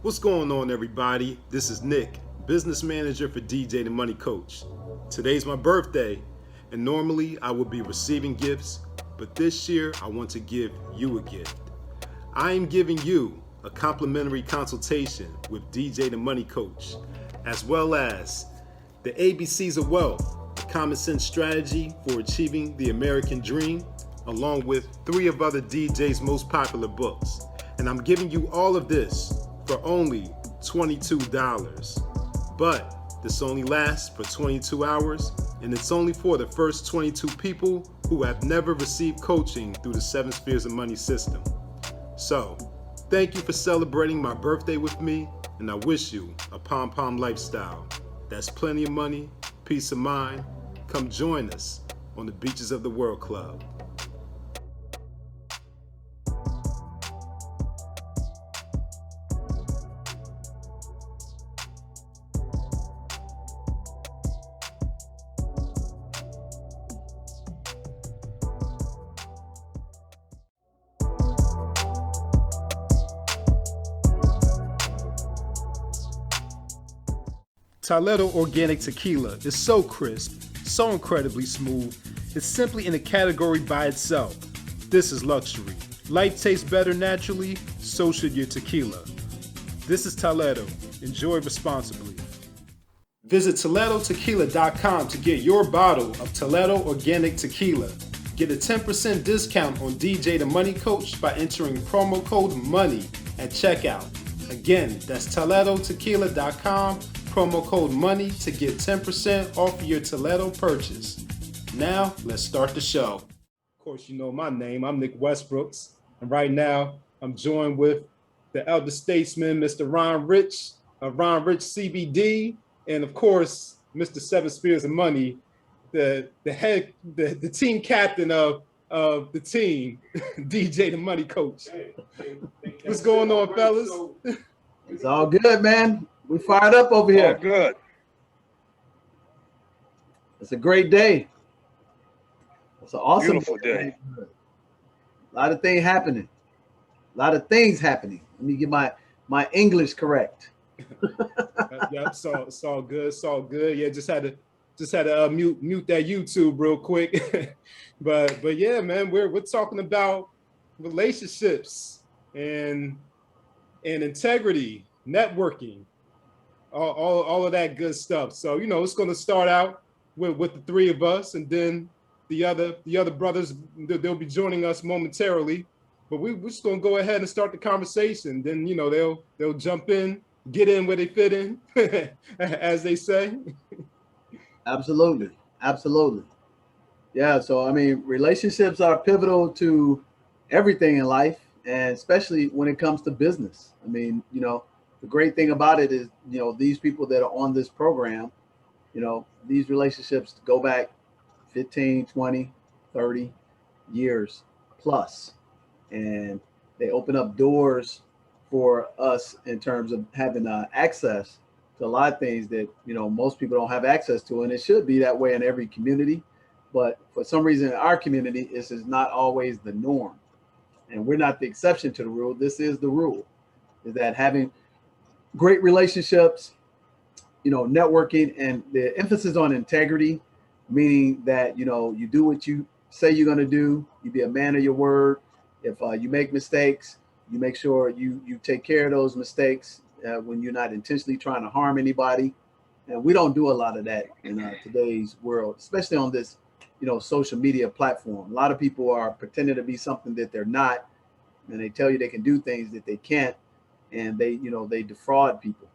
What's going on, everybody? This is Nick, business manager for DJ the Money Coach. Today's my birthday, and normally I would be receiving gifts, but this year I want to give you a gift. I am giving you a complimentary consultation with DJ the Money Coach, as well as the ABCs of Wealth, a common sense strategy for achieving the American dream, along with 3 of other DJ's most popular books. And I'm giving you all of this for only $22. But this only lasts for 22 hours, and it's only for the first 22 people who have never received coaching through the 7 Spheres of Money system. So, thank you for celebrating my birthday with me, and I wish you a pom-pom lifestyle. That's plenty of money, peace of mind. Come join us on the beaches of the World Club. Toledo Organic Tequila is so crisp, so incredibly smooth, it's simply in a category by itself. This is luxury. Life tastes better naturally, so should your tequila. This is Toledo. Enjoy responsibly. Visit ToledoTequila.com to get your bottle of Toledo Organic Tequila. Get a 10% discount on DJ the Money Coach by entering promo code MONEY at checkout. Again, that's ToledoTequila.com. Promo code MONEY to get 10% off your Toledo purchase. Now, let's start the show. Of course, you know my name. I'm Nick Westbrooks. And right now, I'm joined with the elder statesman, Mr. Ron Rich of Ron Rich CBD. And of course, Mr. 7 Spheres of Money, the team captain of the team, DJ the Money Coach. What's going on, fellas? It's all good, man. We fired up over here. Oh, good. It's a great day. It's an awesome, beautiful day. A lot of things happening. Let me get my English correct. Yep, it's all good. It's all good. Yeah, just had to mute that YouTube real quick. but yeah, man, we're talking about relationships and integrity, networking. All of that good stuff. So, you know, it's going to start out with the 3 of us, and then the other brothers, they'll be joining us momentarily. But we're just going to go ahead and start the conversation. Then, you know, they'll jump in, get in where they fit in, as they say. Absolutely. Yeah. So, I mean, relationships are pivotal to everything in life, and especially when it comes to business. I mean, you know, the great thing about it is, you know, these people that are on this program, you know, these relationships go back 15, 20, 30 years plus. And they open up doors for us in terms of having access to a lot of things that, you know, most people don't have access to. And it should be that way in every community. But for some reason in our community, this is not always the norm. And we're not the exception to the rule. This is the rule, is that having great relationships, you know, networking, and the emphasis on integrity, meaning that, you know, you do what you say you're going to do. You be a man of your word. If you make mistakes, you make sure you take care of those mistakes when you're not intentionally trying to harm anybody. And we don't do a lot of that in today's world, especially on this, you know, social media platform. A lot of people are pretending to be something that they're not, and they tell you they can do things that they can't. And they defraud people.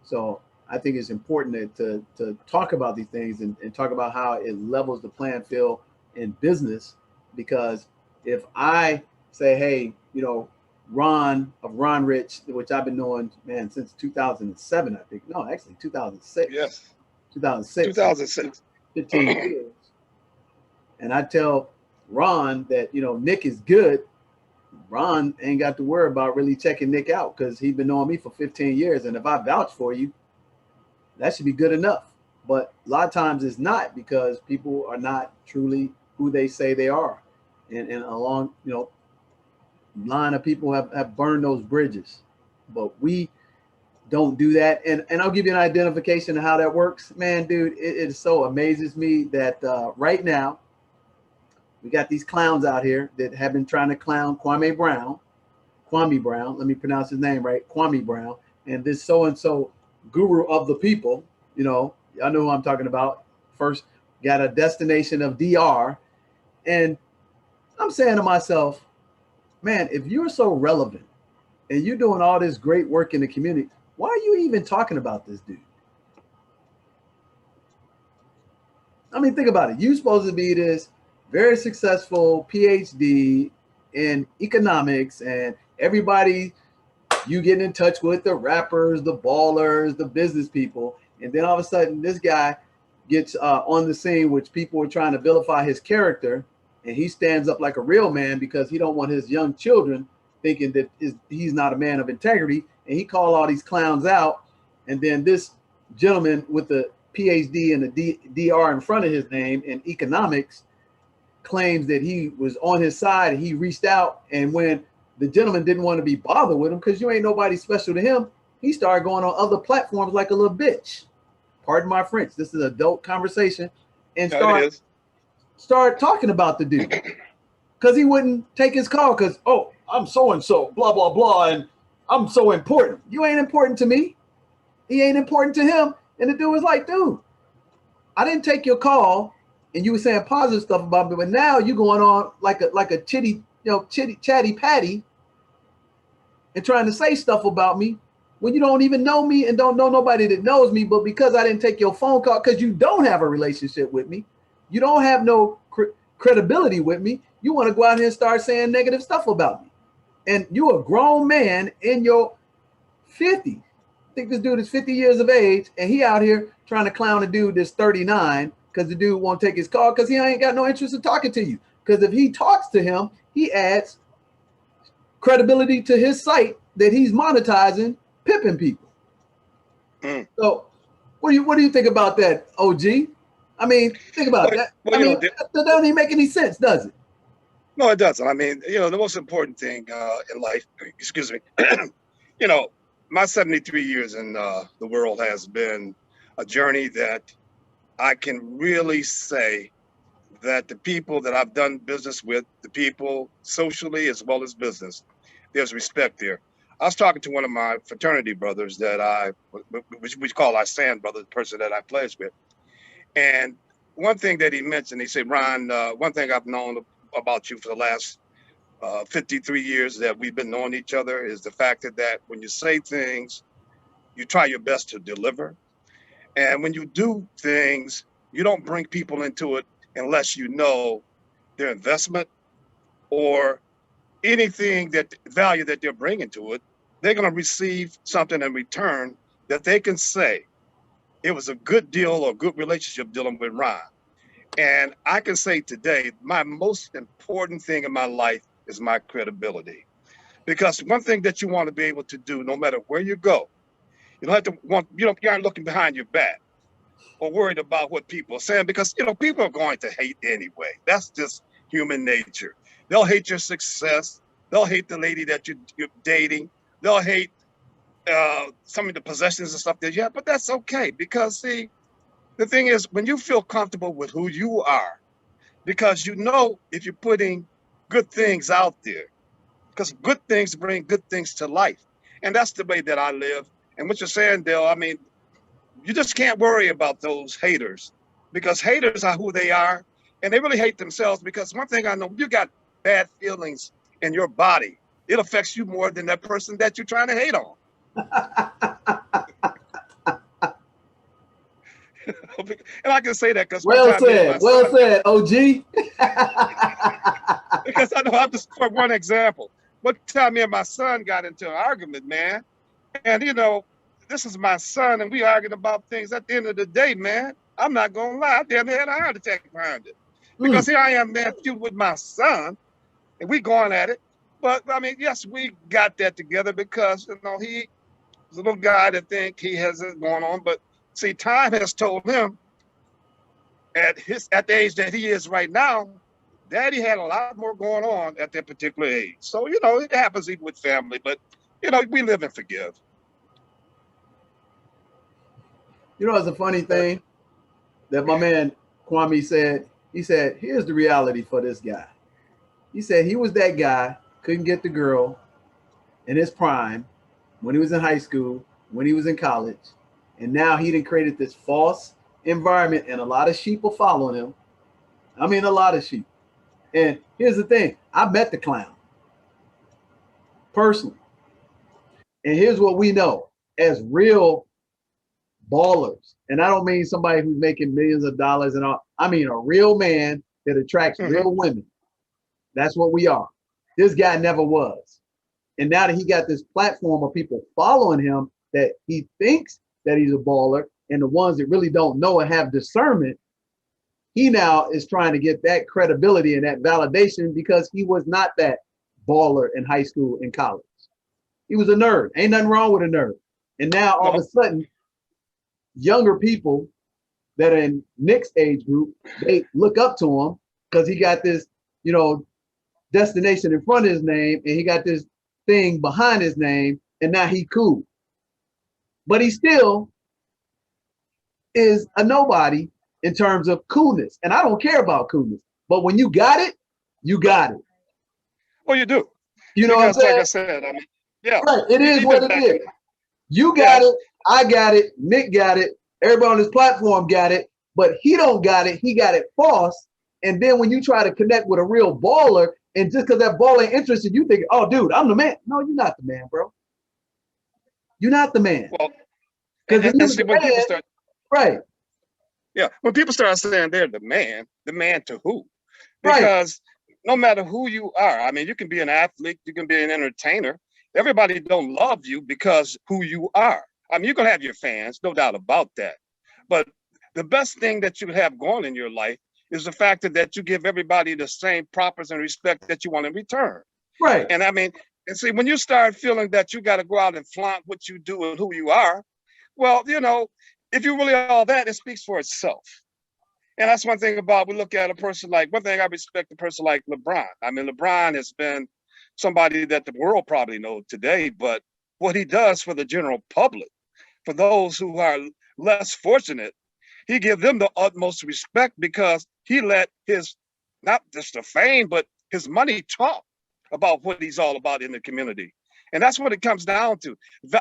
So I think it's important to talk about these things and talk about how it levels the playing field in business. Because if I say, hey, you know, Ron of Ron Rich, which I've been knowing, man, since 2007, I think. No, actually 2006. Yes. 2006. 15 years. And I tell Ron that, you know, Nick is good. Ron ain't got to worry about really checking Nick out, because he's been knowing me for 15 years. And if I vouch for you, that should be good enough. But a lot of times it's not, because people are not truly who they say they are. And along, you know, line of people have burned those bridges. but we don't do that. And I'll give you an identification of how that works. Man, dude, it so amazes me that right now we got these clowns out here that have been trying to clown Kwame Brown, let me pronounce his name right, Kwame Brown, and this so-and-so guru of the people, you know, I know who I'm talking about. First got a destination of DR. And I'm saying to myself, man, if you're so relevant and you're doing all this great work in the community, why are you even talking about this dude? I mean, think about it. You're supposed to be this very successful PhD in economics, and everybody you get in touch with, the rappers, the ballers, the business people, and then all of a sudden this guy gets on the scene, which people are trying to vilify his character, and he stands up like a real man because he don't want his young children thinking that he's not a man of integrity, and he called all these clowns out. And then this gentleman with the PhD and the DR in front of his name in economics claims that he was on his side and he reached out, and when the gentleman didn't want to be bothered with him because you ain't nobody special to him, he started going on other platforms like a little bitch. Pardon my French. This is adult conversation. And start talking about the dude because he wouldn't take his call because, oh, I'm so-and-so, blah, blah, blah, and I'm so important. You ain't important to me. He ain't important to him. And the dude was like, dude, I didn't take your call, and you were saying positive stuff about me, but now you're going on like a chatty patty and trying to say stuff about me when you don't even know me and don't know nobody that knows me. But because I didn't take your phone call, because you don't have a relationship with me, you don't have no credibility with me, you want to go out here and start saying negative stuff about me. And you're a grown man in your 50s. I think this dude is 50 years of age, and he out here trying to clown a dude that's 39 because the dude won't take his call because he ain't got no interest in talking to you. Because if he talks to him, he adds credibility to his site that he's monetizing, pimping people. So what do you think about that, OG? I mean, think about that. Well, I mean, that doesn't even make any sense, does it? No, it doesn't. I mean, the most important thing in life, excuse me, my 73 years in the world has been a journey that I can really say that the people that I've done business with, the people socially as well as business, there's respect there. I was talking to one of my fraternity brothers that which we call our sand brother, the person that I pledged with. And one thing that he mentioned, he said, Ron, one thing I've known about you for the last 53 years that we've been knowing each other is the fact that when you say things, you try your best to deliver. And when you do things, you don't bring people into it unless you know their investment or anything that value that they're bringing to it, they're going to receive something in return that they can say it was a good deal or good relationship dealing with Ron. And I can say today, my most important thing in my life is my credibility. Because one thing that you want to be able to do, no matter where you go, you aren't looking behind your back or worried about what people are saying, because, people are going to hate anyway. That's just human nature. They'll hate your success. They'll hate the lady that you're dating. They'll hate some of the possessions and stuff that you have, but that's okay. Because see, the thing is, when you feel comfortable with who you are, because if you're putting good things out there, because good things bring good things to life. And that's the way that I live. And what you're saying, Dale, I mean, you just can't worry about those haters, because haters are who they are, and they really hate themselves. Because one thing I know, you got bad feelings in your body, it affects you more than that person that you're trying to hate on. And I can say that because well said, OG. Because I know I'll just for one example. One time me and my son got into an argument, man. And this is my son, and we arguing about things. At the end of the day, man, I'm not gonna lie, I damn near had a heart attack behind it. Because here I am, man, feud with my son, and we going at it. But I mean, yes, we got that together because he's a little guy that think he has it going on. But see, time has told him at the age that he is right now, Daddy had a lot more going on at that particular age. So, it happens even with family. But You know, we live and forgive. You know, it's a funny thing that my man Kwame said. He said, here's the reality for this guy. He said he was that guy, couldn't get the girl in his prime, when he was in high school, when he was in college, and now he done created this false environment, and a lot of sheep are following him. I mean, a lot of sheep. And here's the thing, I met the clown personally. And here's what we know as real ballers. And I don't mean somebody who's making millions of dollars and all. I mean a real man that attracts real women. That's what we are. This guy never was. And now that he got this platform of people following him, that he thinks that he's a baller, and the ones that really don't know and have discernment, he now is trying to get that credibility and that validation because he was not that baller in high school and college. He was a nerd. Ain't nothing wrong with a nerd. And now all of a sudden, younger people that are in Nick's age group, they look up to him because he got this, you know, destination in front of his name, and he got this thing behind his name, and now he cool. But he still is a nobody in terms of coolness. And I don't care about coolness. But when you got it, you got it. Well, you do. You know because, what I'm saying? like I said, I mean, yeah. Right. It is what it is. You got it. I got it. Nick got it. Everybody on this platform got it. But he don't got it. He got it false. And then when you try to connect with a real baller, and just because that baller ain't interested, you think, oh, dude, I'm the man. No, you're not the man, bro. You're not the man. Well, because when people start, right. Yeah, when people start saying they're the man to who? Because no matter who you are, I mean, you can be an athlete, you can be an entertainer. Everybody don't love you because who you are. I mean, you're gonna have your fans, no doubt about that. But the best thing that you have going in your life is the fact that you give everybody the same propers and respect that you want in return. Right. And I mean, and see, when you start feeling that you got to go out and flaunt what you do and who you are, well, you know, if you really all that, it speaks for itself. And that's one thing about, we look at a person like, one thing I respect a person like LeBron. I mean, LeBron has been somebody that the world probably knows today, but what he does for the general public, for those who are less fortunate, he gives them the utmost respect because he let his, not just the fame, but his money talk about what he's all about in the community. And that's what it comes down to.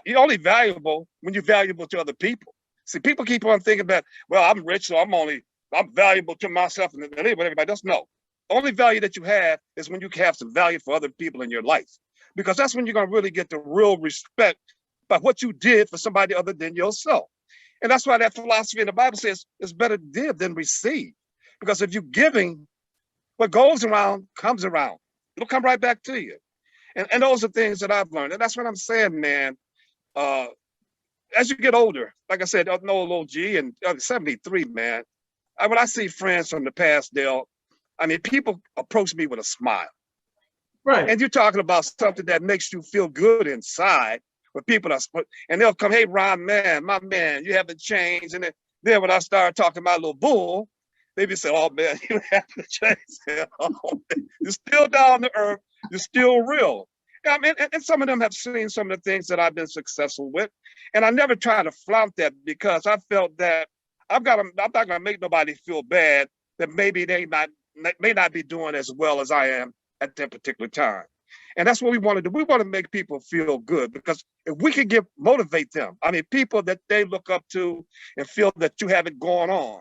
You're only valuable when you're valuable to other people. See, people keep on thinking that, well, I'm rich, so I'm valuable to myself and everybody else. No, only value that you have is when you have some value for other people in your life, because that's when you're going to really get the real respect by what you did for somebody other than yourself. And that's why that philosophy in the Bible says it's better to give than receive. Because if you're giving, what goes around comes around. It'll come right back to you. And those are things that I've learned. And that's what I'm saying, man. As you get older, like I said, I'm no old OG and 73, man. When I see friends from the past, Dale, I mean, people approach me with a smile. Right. And you're talking about something that makes you feel good inside. But people are, and they'll come, hey, Ron, man, my man, you haven't changed. And then when I start talking about little bull, they be saying, oh, man, you haven't changed. Oh, you're still down to earth. You're still real. I mean, and some of them have seen some of the things that I've been successful with. And I never try to flaunt that because I felt that I'm not going to make nobody feel bad that maybe they may not be doing as well as I am at that particular time. And that's what we want to do. We want to make people feel good, because if we can motivate them, I mean, people that they look up to and feel that you have it going on,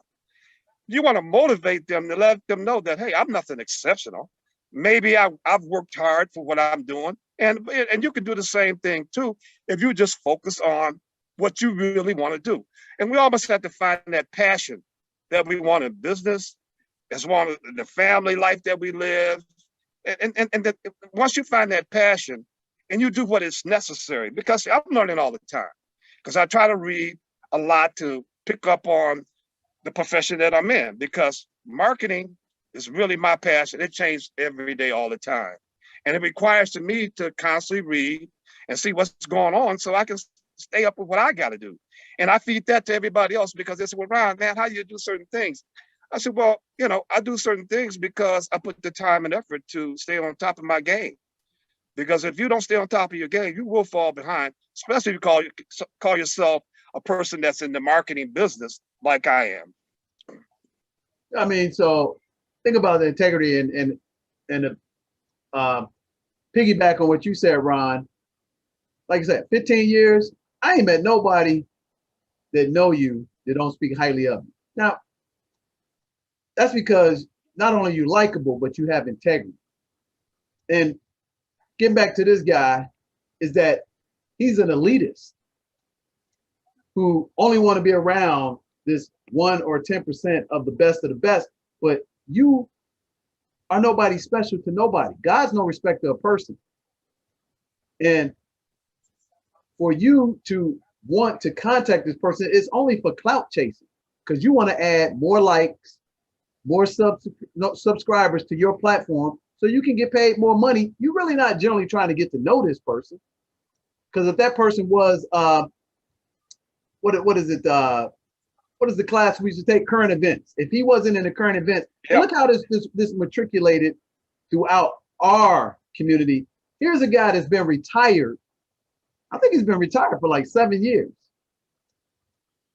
you want to motivate them to let them know that, hey, I'm nothing exceptional. Maybe I've worked hard for what I'm doing. And you can do the same thing too, if you just focus on what you really want to do. And we almost have to find that passion that we want in business, as one of the family life that we live. And that once you find that passion and you do what is necessary, because I'm learning all the time, because I try to read a lot to pick up on the profession that I'm in, because marketing is really my passion. It changes every day, all the time. And it requires to me to constantly read and see what's going on so I can stay up with what I got to do. And I feed that to everybody else, because they say, well, Ron, man, how do you do certain things? I said, well, you know, I do certain things because I put the time and effort to stay on top of my game. Because if you don't stay on top of your game, you will fall behind, especially if you call yourself a person that's in the marketing business like I am. I mean, so think about the integrity and piggyback on what you said, Ron. Like I said, 15 years, I ain't met nobody that know you that don't speak highly of you. Now, that's because not only you likable, but you have integrity. And getting back to this guy is that he's an elitist who only want to be around this 1 or 10% of the best, but you are nobody special to nobody. God's no respecter of person. And for you to want to contact this person, it's only for clout chasing, because you want to add more likes, more subscribers to your platform so you can get paid more money. You're really not generally trying to get to know this person. Because if that person was, what is the class we used to take? Current events. If he wasn't in the current events, Yeah. look how this matriculated throughout our community. Here's a guy that's been retired. I think he's been retired for like 7 years.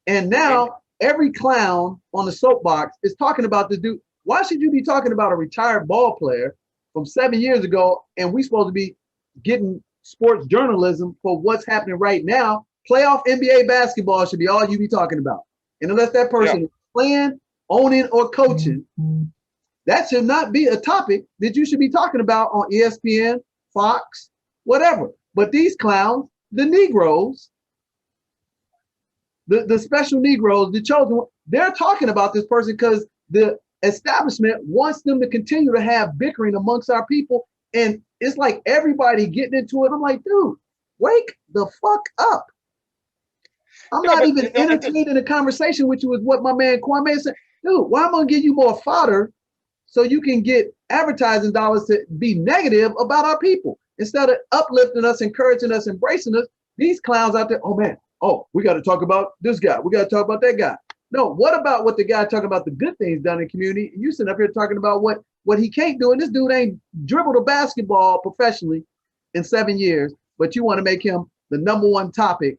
And now every clown on the soapbox is talking about this dude. Why should you be talking about a retired ball player from 7 years ago, and we supposed to be getting sports journalism for what's happening right now? Playoff NBA basketball should be all you be talking about. And unless that person is playing, owning, or coaching, that should not be a topic that you should be talking about on ESPN, Fox, whatever. But these clowns, the Negroes, the special Negroes, the chosen one, they're talking about this person because the establishment wants them to continue to have bickering amongst our people. And it's like everybody getting into it. I'm like, dude, wake the fuck up. I'm not even entertaining a conversation with you with what my man Kwame said. Dude, why am I gonna give you more fodder so you can get advertising dollars to be negative about our people instead of uplifting us, encouraging us, embracing us? These clowns out there, oh man, oh, we got to talk about this guy. We got to talk about that guy. No, what about what the guy talking about the good things done in the community? And you sitting up here talking about what he can't do. And this dude ain't dribbled a basketball professionally in 7 years, but you want to make him the #1 topic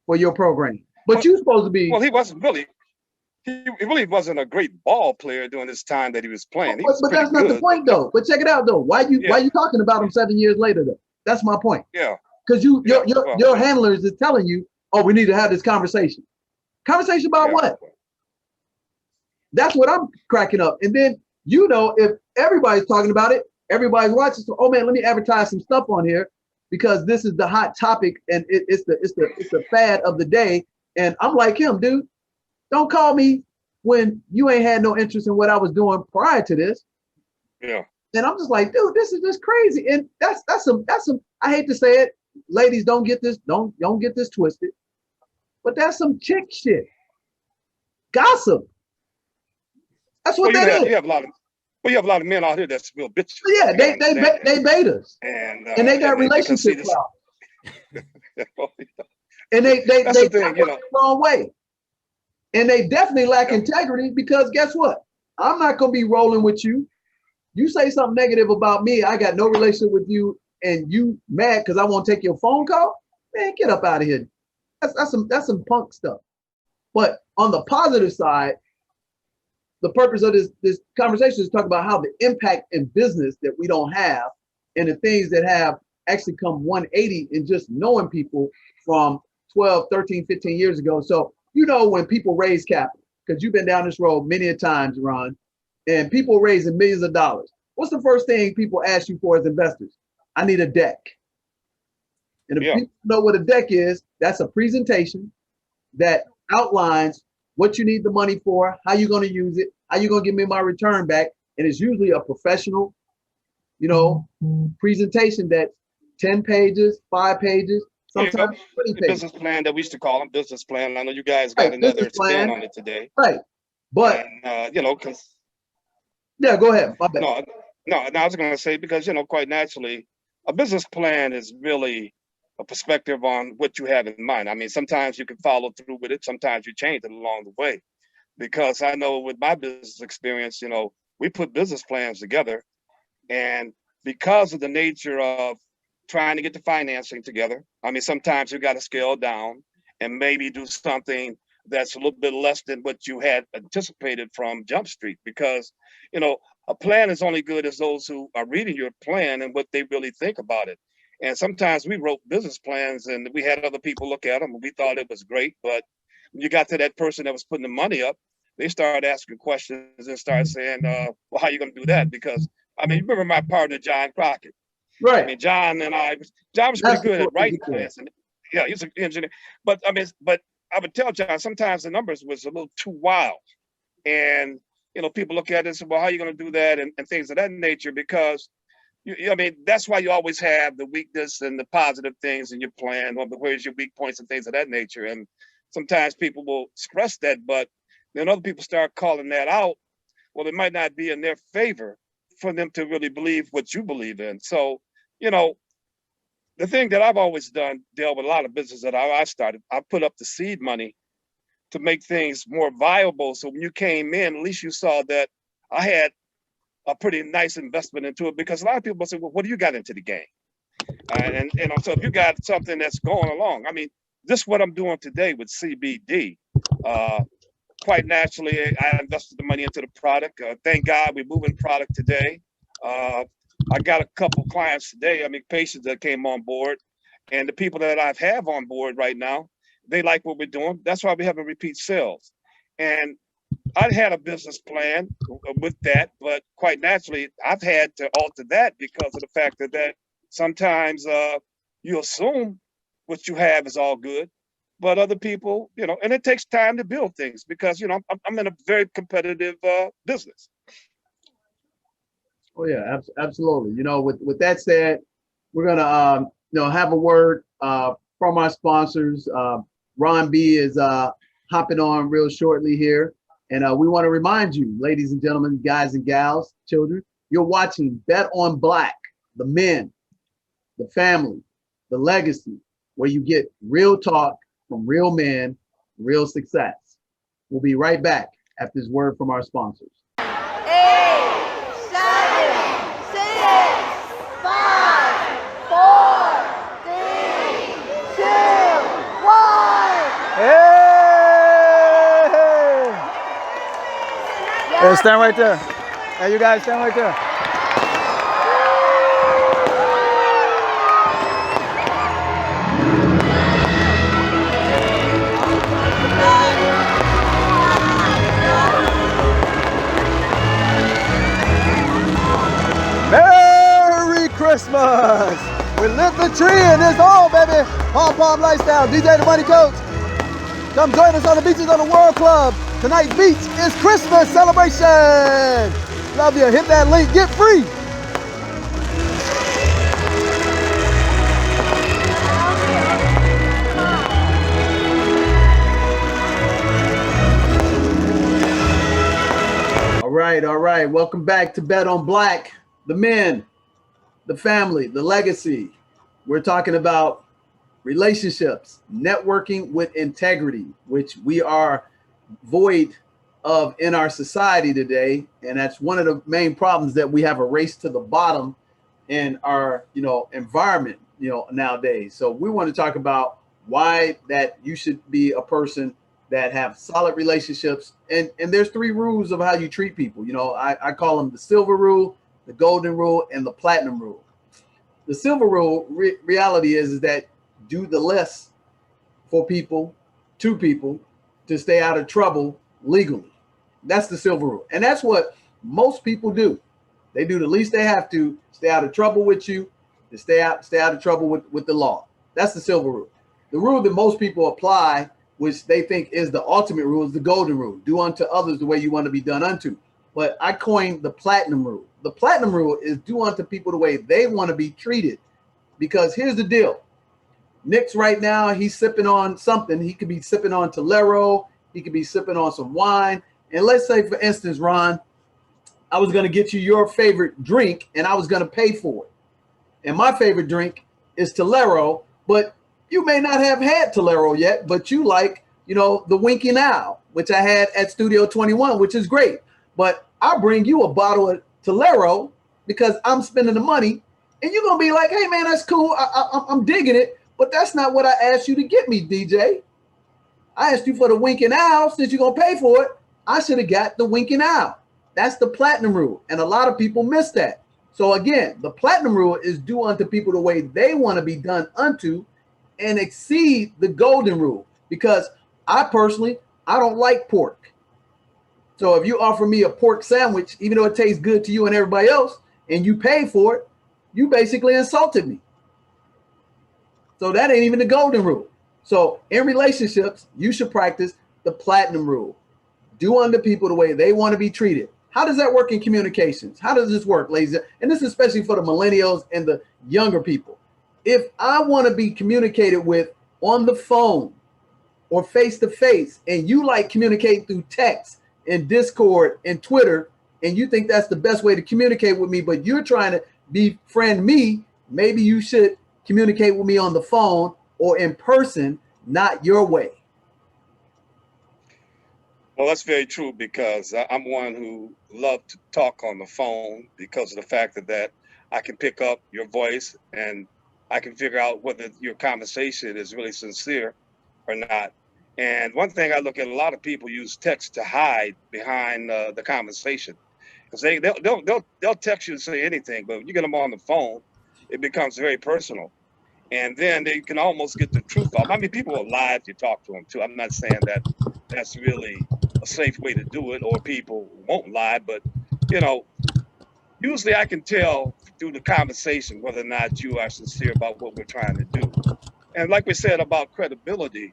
for your program. But you're supposed to be. Well, he wasn't really. He really wasn't a great ball player during this time that he was playing. But that's not the point, though. But check it out, though. Why you talking about him 7 years later, though? That's my point. Yeah. Because your handlers is telling you, oh, we need to have this conversation. Conversation about what? That's what I'm cracking up. And then, if everybody's talking about it, everybody's watching. So, oh man, let me advertise some stuff on here because this is the hot topic and it's the fad of the day. And I'm like him, dude. Don't call me when you ain't had no interest in what I was doing prior to this. Yeah. And I'm just like, dude, this is just crazy. And that's some. I hate to say it, ladies, don't get this twisted, but that's some chick shit. Gossip. That's what that is. You have a lot of men out here that's real bitches. Yeah, they betas, and they got relationship problems. And they the wrong way. And they definitely lack integrity because guess what? I'm not gonna be rolling with you. You say something negative about me, I got no relationship with you, and you mad because I won't take your phone call? Man, get up out of here. That's some punk stuff. But on the positive side, the purpose of this conversation is to talk about how the impact in business that we don't have and the things that have actually come 180 in just knowing people from 12, 13, 15 years ago. So, when people raise capital, because you've been down this road many a times, Ron, and people raising millions of dollars. What's the first thing people ask you for as investors? I need a deck. And if people know what a deck is, that's a presentation that outlines what you need the money for, how you're going to use it, how you're going to give me my return back. And it's usually a professional, presentation that's 10 pages, 5 pages, sometimes 20 pages. Business plan that we used to call them, business plan. I know you guys got another spin on it today. Right. But, because. Yeah, go ahead. My bad. No, I was going to say, because, quite naturally, a business plan is really a perspective on what you have in mind. I mean, sometimes you can follow through with it. Sometimes you change it along the way. Because I know with my business experience, we put business plans together. And because of the nature of trying to get the financing together. I mean, sometimes you got to scale down and maybe do something that's a little bit less than what you had anticipated from Jump Street, because, you know, a plan is only good as those who are reading your plan and what they really think about it. And sometimes we wrote business plans and we had other people look at them and we thought it was great, but when you got to that person that was putting the money up, they started asking questions and started saying, well, how are you going to do that? Because, I mean, you remember my partner, John Crockett. Right. I mean, John was pretty good at writing plans. And yeah, he's an engineer. But I mean, I would tell John, sometimes the numbers was a little too wild. And, you know, people look at it and say, well, how are you going to do that? And things of that nature, because, I mean, that's why you always have the weakness and the positive things in your plan, or where's your weak points and things of that nature. And sometimes people will express that, but then other people start calling that out. Well, it might not be in their favor for them to really believe what you believe in. So, you know, the thing that I've always done, deal with a lot of business that I started, I put up the seed money to make things more viable. So when you came in, at least you saw that I had a pretty nice investment into it, because a lot of people say, well, what do you got into the game? And you know, so if you got something that's going along, I mean, this is what I'm doing today with CBD. Quite naturally, I invested the money into the product. Thank God we're moving product today. I got a couple clients today, I mean, patients that came on board, and the people that I have on board right now, they like what we're doing. That's why we have a repeat sales. And I had a business plan with that, but quite naturally, I've had to alter that because of the fact that sometimes you assume what you have is all good, but other people, you know, and it takes time to build things because, you know, I'm in a very competitive business. Oh yeah, absolutely. You know, with that said, we're gonna you know, have a word from our sponsors. Ron B is hopping on real shortly here, and we want to remind you, ladies and gentlemen, guys and gals, children, you're watching Bet on Black, the men, the family, the legacy, where you get real talk from real men, real success. We'll be right back after this word from our sponsors. 8, 7, 6, 5, 4, 3, 2, 1. Hey, stand right there. Hey, you guys stand right there. Merry Christmas! We lit the tree and it's on, baby. Pom lifestyle. DJ the Money Coach. Come join us on the beaches of the World Club. Tonight's beach is Christmas celebration. Love you. Hit that link. Get free. All right. Welcome back to Bet on Black, the men, the family, the legacy. We're talking about relationships, networking with integrity, which we are void of in our society today. And that's one of the main problems, that we have a race to the bottom in our, you know, environment, you know, nowadays. So we want to talk about why that you should be a person that have solid relationships. And there's 3 rules of how you treat people. You know, I call them the silver rule, the golden rule, and the platinum rule. The silver rule reality is that do the less for people, to people, to stay out of trouble legally. That's the silver rule. And that's what most people do. They do the least they have to stay out of trouble with you, to stay out of trouble with the law. That's the silver rule. The rule that most people apply, which they think is the ultimate rule, is the golden rule. Do unto others the way you want to be done unto. But I coined the platinum rule. The platinum rule is do unto people the way they want to be treated. Because here's the deal. Nick's right now, he's sipping on something. He could be sipping on Tolero. He could be sipping on some wine. And let's say, for instance, Ron, I was going to get you your favorite drink and I was going to pay for it. And my favorite drink is Tolero, but you may not have had Tolero yet, but you like, you know, the Winking Owl, which I had at Studio 21, which is great. But I'll bring you a bottle of Tolero because I'm spending the money And you're gonna be like, hey man, that's cool. I'm digging it, but that's not what I asked you to get me, DJ. I asked you for the winking owl. Since you're gonna pay for it, I should have got the winking owl. That's the platinum rule, and a lot of people miss that. So again, the platinum rule is do unto people the way they want to be done unto, and exceed the golden rule. Because I personally, I don't like pork. So if you offer me a pork sandwich, even though it tastes good to you and everybody else, and you pay for it, you basically insulted me. So that ain't even the golden rule. So in relationships, you should practice the platinum rule. Do unto people the way they want to be treated. How does that work in communications? How does this work, ladies? And this is especially for the millennials and the younger people. If I want to be communicated with on the phone or face-to-face, and you like communicating through text and Discord and Twitter, and you think that's the best way to communicate with me, but you're trying to befriend me, maybe you should communicate with me on the phone or in person, not your way. Well, that's very true, because I'm one who loves to talk on the phone because of the fact that I can pick up your voice and I can figure out whether your conversation is really sincere or not. And one thing I look at, a lot of people use text to hide behind the conversation, because they'll text you and say anything, but when you get them on the phone, it becomes very personal. And then they can almost get the truth off. I mean, people will lie if you talk to them too. I'm not saying that that's really a safe way to do it, or people won't lie, but you know, usually I can tell through the conversation whether or not you are sincere about what we're trying to do. And like we said about credibility,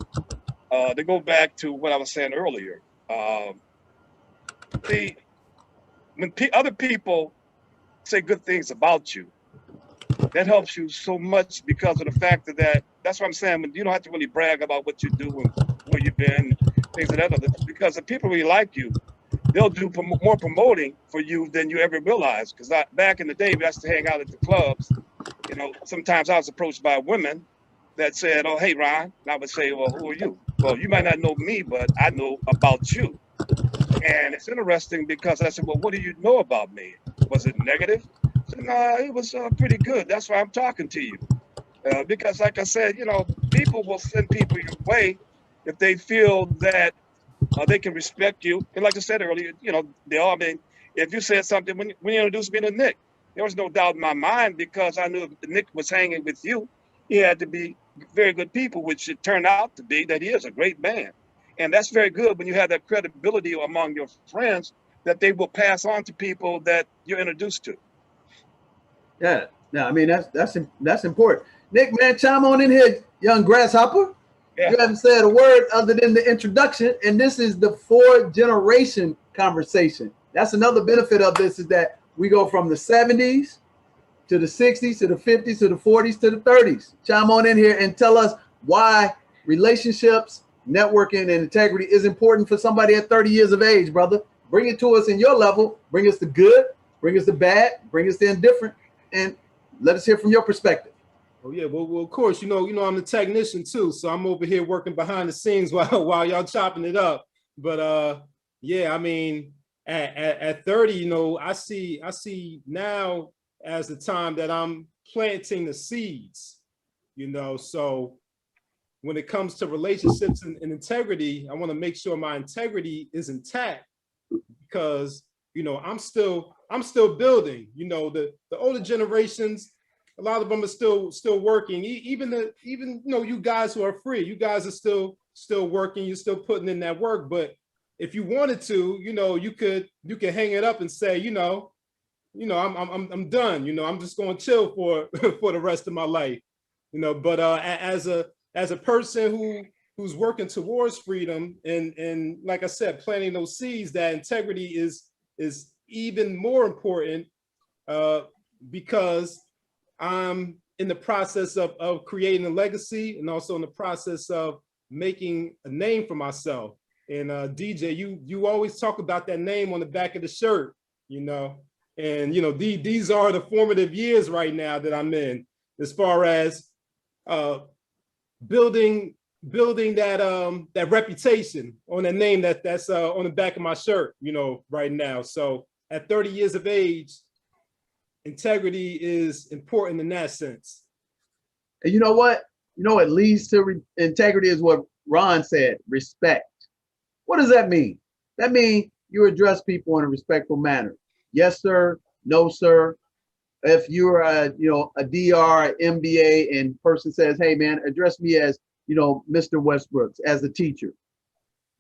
to go back to what I was saying earlier, when other people say good things about you, that helps you so much, because of the fact that that's what I'm saying. When you don't have to really brag about what you do and where you've been, things of that other, because if people really like you, they'll do more promoting for you than you ever realize. Because back in the day, we used to hang out at the clubs. You know, sometimes I was approached by women that said, "Oh, hey, Ron," and I would say, "Well, who are you?" "Well, you might not know me, but I know about you." And it's interesting, because I said, "Well, what do you know about me? Was it negative?" I said, "No, it was pretty good. That's why I'm talking to you." Because like I said, you know, people will send people your way if they feel that they can respect you. And like I said earlier, you know, I mean, if you said something, when you introduced me to Nick, there was no doubt in my mind, because I knew if Nick was hanging with you, he had to be very good people, which it turned out to be that he is a great man. And that's very good when you have that credibility among your friends that they will pass on to people that you're introduced to. Yeah, I mean, that's important. Nick, man, chime on in here, young grasshopper. Yeah. You haven't said a word other than the introduction, and this is the 4-generation conversation. That's another benefit of this, is that we go from the 70s to the 60s to the 50s to the 40s to the 30s. Chime on in here and tell us why relationships, networking, and integrity is important for somebody at 30 years of age, brother. Bring it to us in your level. Bring us the good, bring us the bad, bring us the indifferent, and let us hear from your perspective. Oh yeah, well, of course, you know, I'm the technician too, so I'm over here working behind the scenes while y'all chopping it up. But yeah, I mean, at 30, you know, I see now as the time that I'm planting the seeds, you know. So when it comes to relationships and integrity, I want to make sure my integrity is intact, because you know, I'm still building. You know, the older generations, a lot of them are still working. Even you know, you guys who are free, you guys are still working. You're still putting in that work. But if you wanted to, you know, you could hang it up and say, you know, I'm done. You know, I'm just going to chill for for the rest of my life. You know, but as a person who's working towards freedom, and like I said, planting those seeds, that integrity is even more important, because I'm in the process of creating a legacy, and also in the process of making a name for myself. And DJ, you always talk about that name on the back of the shirt, you know, and you know, these are the formative years right now that I'm in, as far as building that reputation on that name that's on the back of my shirt, you know, right now. So at 30 years of age, integrity is important in that sense. And you know what? You know what leads to integrity is what Ron said, respect. What does that mean? That means you address people in a respectful manner. Yes, sir. No, sir. If you're a DR, MBA, and person says, hey man, address me as, Mr. Westbrooks, as a teacher.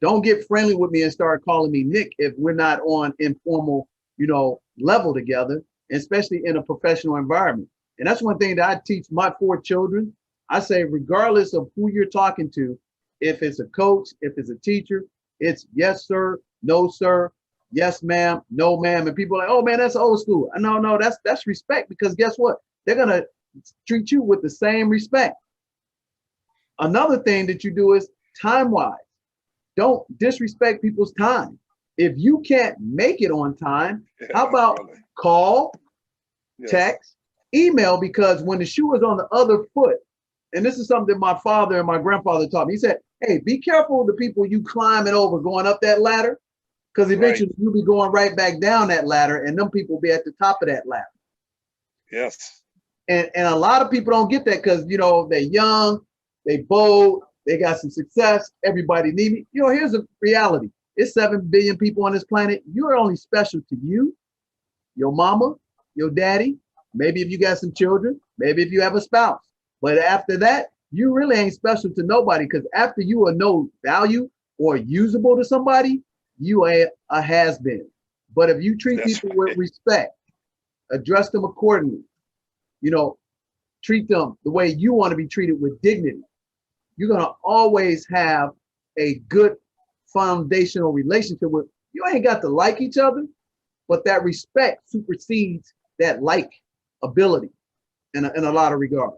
Don't get friendly with me and start calling me Nick if we're not on informal, level together, especially in a professional environment. And that's one thing that I teach my 4 children. I say, regardless of who you're talking to, if it's a coach, if it's a teacher, it's yes, sir, no, sir, yes, ma'am, no, ma'am. And people are like, oh man, that's old school. No, that's respect, because guess what? They're gonna treat you with the same respect. Another thing that you do is time-wise. Don't disrespect people's time. If you can't make it on time, how about call, text, email? Because when the shoe is on the other foot, and this is something my father and my grandfather taught me. He said, hey, be careful of the people you climbing over going up that ladder, because eventually you'll be going right back down that ladder, and them people will be at the top of that ladder. Yes. And a lot of people don't get that because, they're young, they bold, they got some success, everybody need me. Here's a reality. It's 7 billion people on this planet. You're only special to you, your mama, your daddy, maybe if you got some children, maybe if you have a spouse. But after that, you really ain't special to nobody, because after you are no value or usable to somebody, you are a has-been. But if you treat people with respect, address them accordingly, treat them the way you want to be treated with dignity, you're going to always have a good foundational relationship with. You ain't got to like each other, but that respect supersedes that like ability in a lot of regards.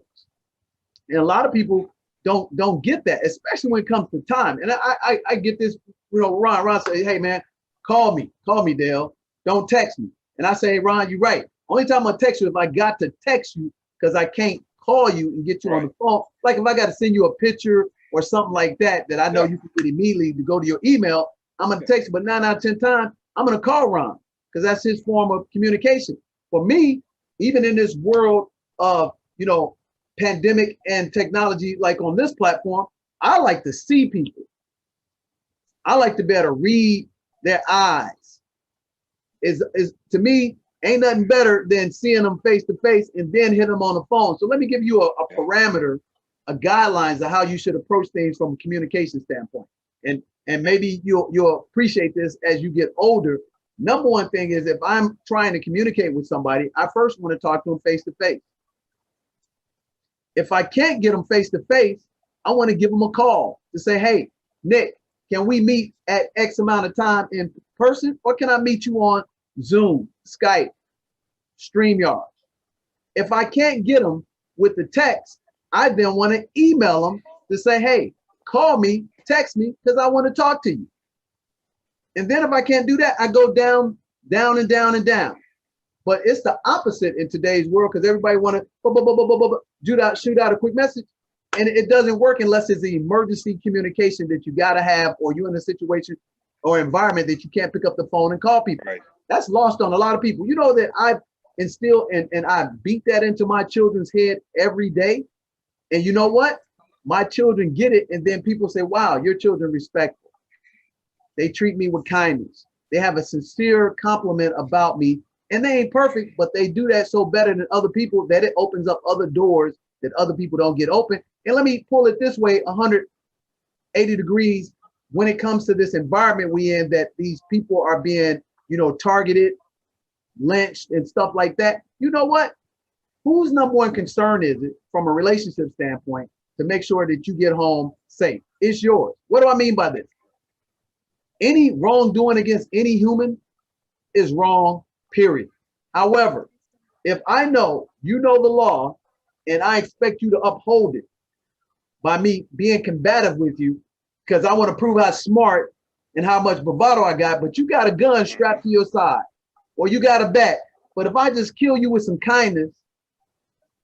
And a lot of people don't get that, especially when it comes to time. And I get this, Ron say, hey man, call me, Dale, don't text me. And I say, hey, Ron, you're right. Only time I text you if I got to text you, because I can't call you and get you on the phone. Like if I got to send you a picture or something like that, that I know you can get immediately to go to your email, I'm going to text you. But 9 out of 10 times, I'm going to call Ron, because that's his form of communication. For me, even in this world of, pandemic and technology, like on this platform, I like to see people. I like to be able to read their eyes. Is to me, ain't nothing better than seeing them face to face and then hit them on the phone. So let me give you a parameter, a guidelines of how you should approach things from a communication standpoint. And maybe you'll appreciate this as you get older. Number one thing is, if I'm trying to communicate with somebody, I first want to talk to them face to face. If I can't get them face to face, I want to give them a call to say, hey, Nick, can we meet at X amount of time in person, or can I meet you on Zoom, Skype, StreamYard? If I can't get them with the text, I then want to email them to say, hey, call me, text me, because I want to talk to you. And then if I can't do that, I go down, down, and down, and down. But it's the opposite in today's world, because everybody want to shoot out a quick message. And it doesn't work unless it's the emergency communication that you got to have, or you're in a situation or environment that you can't pick up the phone and call people. Right. That's lost on a lot of people. You know that I've instilled and I beat that into my children's head every day. And you know what? My children get it. And then people say, wow, your children respectful. They treat me with kindness. They have a sincere compliment about me. And they ain't perfect, but they do that so better than other people that it opens up other doors that other people don't get open. And let me pull it this way, 180 degrees, when it comes to this environment we in, that these people are being, targeted, lynched, and stuff like that. You know what? Whose number one concern is it from a relationship standpoint to make sure that you get home safe? It's yours. What do I mean by this? Any wrongdoing against any human is wrong, period. However, if I know you know the law and I expect you to uphold it by me being combative with you, because I want to prove how smart and how much bravado I got, but you got a gun strapped to your side, or you got a bat. But if I just kill you with some kindness,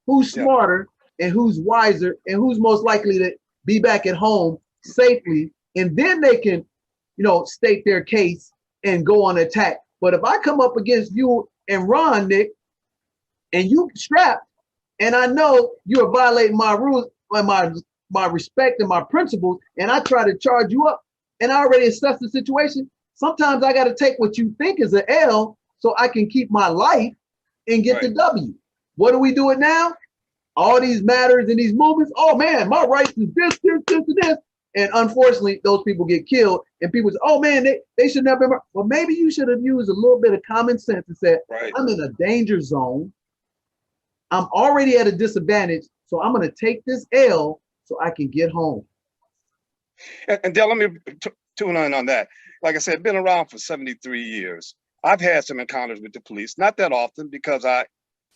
who's smarter and who's wiser and who's most likely to be back at home safely? And then they can, state their case and go on attack. But if I come up against you and Ron, Nick, and you strapped, and I know you are violating my rules and my respect and my principles, and I try to charge you up, and I already assessed the situation. Sometimes I got to take what you think is an L so I can keep my life and get the W. What do we do it now? All these matters and these movements. Oh man, my rights is this, and this. And unfortunately, those people get killed. And people say, oh man, they should never been. Well, maybe you should have used a little bit of common sense and said, I'm in a danger zone. I'm already at a disadvantage. So I'm going to take this L so I can get home. And Dale, let me tune in on that. Like I said, been around for 73 years. I've had some encounters with the police, not that often because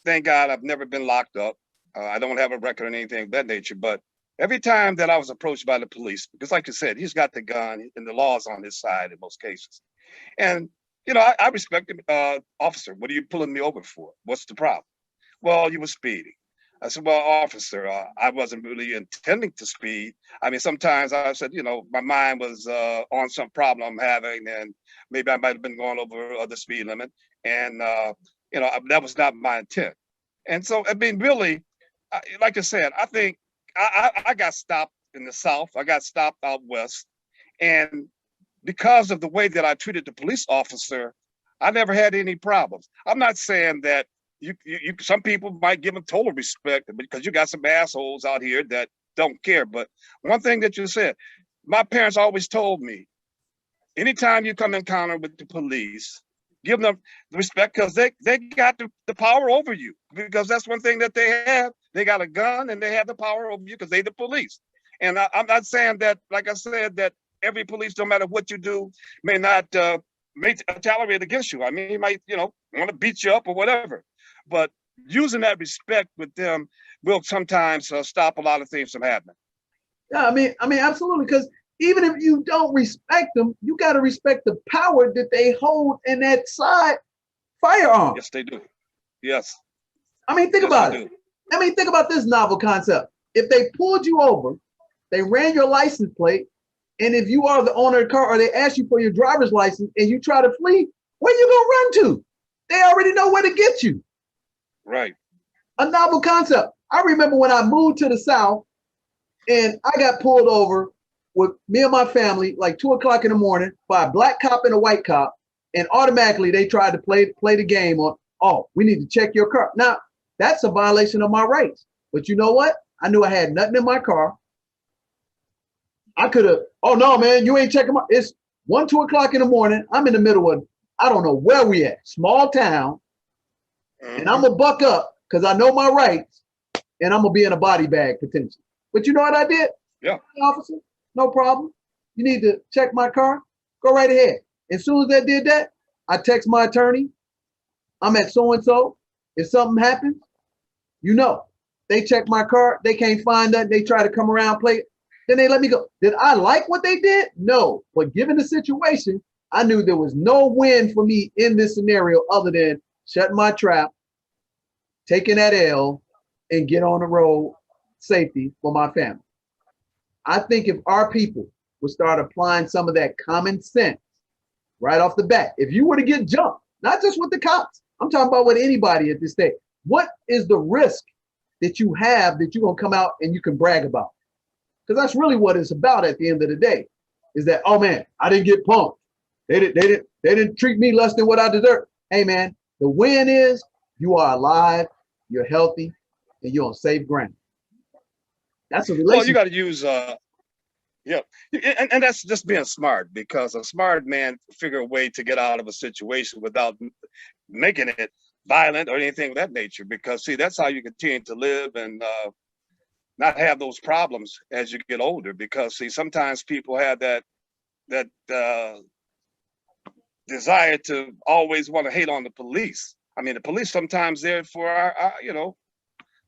thank God I've never been locked up. I don't have a record or anything of that nature, but every time that I was approached by the police, because like you said, he's got the gun and the law's on his side in most cases. And, you know, I respect him. Officer, what are you pulling me over for? What's the problem? Well, you were speeding. I said, well, officer, I wasn't really intending to speed. I mean, sometimes I said, you know, my mind was on some problem I'm having, and maybe I might have been going over the speed limit. And, you know, that was not my intent. And so, I mean, really, like I said, I think I got stopped in the South. I got stopped out West. And because of the way that I treated the police officer, I never had any problems. I'm not saying that some people might give them total respect because you got some assholes out here that don't care. But one thing that you said, my parents always told me, anytime you come in encounter with the police, give them the respect because they got the power over you, because that's one thing that they have. They got a gun and they have the power over you because they the police. And I'm not saying that, like I said, that every police, no matter what you do, may not tolerate against you. I mean, he might, you know, want to beat you up or whatever. But using that respect with them will sometimes stop a lot of things from happening. Yeah, I mean, absolutely. Because even if you don't respect them, you got to respect the power that they hold in that side firearm. Yes, they do. Yes. I mean, think about it. I mean, think about this novel concept. If they pulled you over, they ran your license plate, and if you are the owner of the car or they ask you for your driver's license and you try to flee, where you gonna run to? They already know where to get you. Right. A novel concept. I remember when I moved to the South and I got pulled over with me and my family like 2 o'clock in the morning by a black cop and a white cop, and automatically they tried to play the game on, oh, we need to check your car. Now, that's a violation of my rights. But you know what? I knew I had nothing in my car. I could have, oh no, man, you ain't checking my, it's 2 o'clock in the morning. I'm in the middle of, I don't know where we at, small town. And I'm gonna buck up because I know my rights, and I'm gonna be in a body bag potentially. But you know what I did? Yeah. Hey, officer, no problem. You need to check my car? Go right ahead. As soon as I did that, I text my attorney. I'm at so-and-so. If something happens, you know, they check my car. They can't find that. They try to come around, play it. Then they let me go. Did I like what they did? No. But given the situation, I knew there was no win for me in this scenario other than shutting my trap, taking that L, and get on the road safety for my family. I think if our people would start applying some of that common sense right off the bat, if you were to get jumped, not just with the cops, I'm talking about with anybody at this stage, what is the risk that you have that you're gonna come out and you can brag about? Because that's really what it's about at the end of the day, is that, oh man, I didn't get punked. They didn't treat me less than what I deserve. Hey man, the win is you are alive, you're healthy, and you're on safe ground. That's a relationship. Well, you got to use, yeah, and that's just being smart, because a smart man figure a way to get out of a situation without making it violent or anything of that nature. Because see, that's how you continue to live and not have those problems as you get older. Because see, sometimes people have that desire to always want to hate on the police. I mean, the police sometimes there for our you know,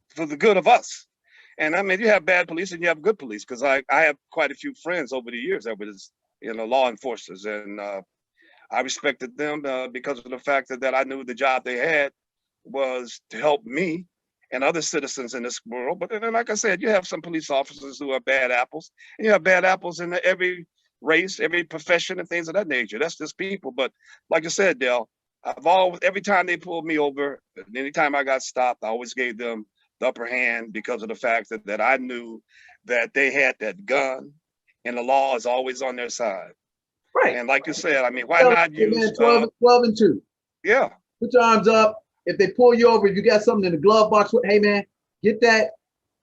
for the good of us. And I mean, you have bad police and you have good police, because I have quite a few friends over the years that was, you know, law enforcers, and I respected them because of the fact that I knew the job they had was to help me and other citizens in this world. But then, like I said, you have some police officers who are bad apples, and you have bad apples in every race, every profession, and things of that nature. That's just people. But like I said, Dale, I've always, every time they pulled me over, anytime I got stopped, I always gave them the upper hand because of the fact that I knew that they had that gun and the law is always on their side. Right. And like you said, I mean, why Tell not them, use, man, 12 and 2. Yeah. Put your arms up. If they pull you over, if you got something in the glove box, hey, man, get that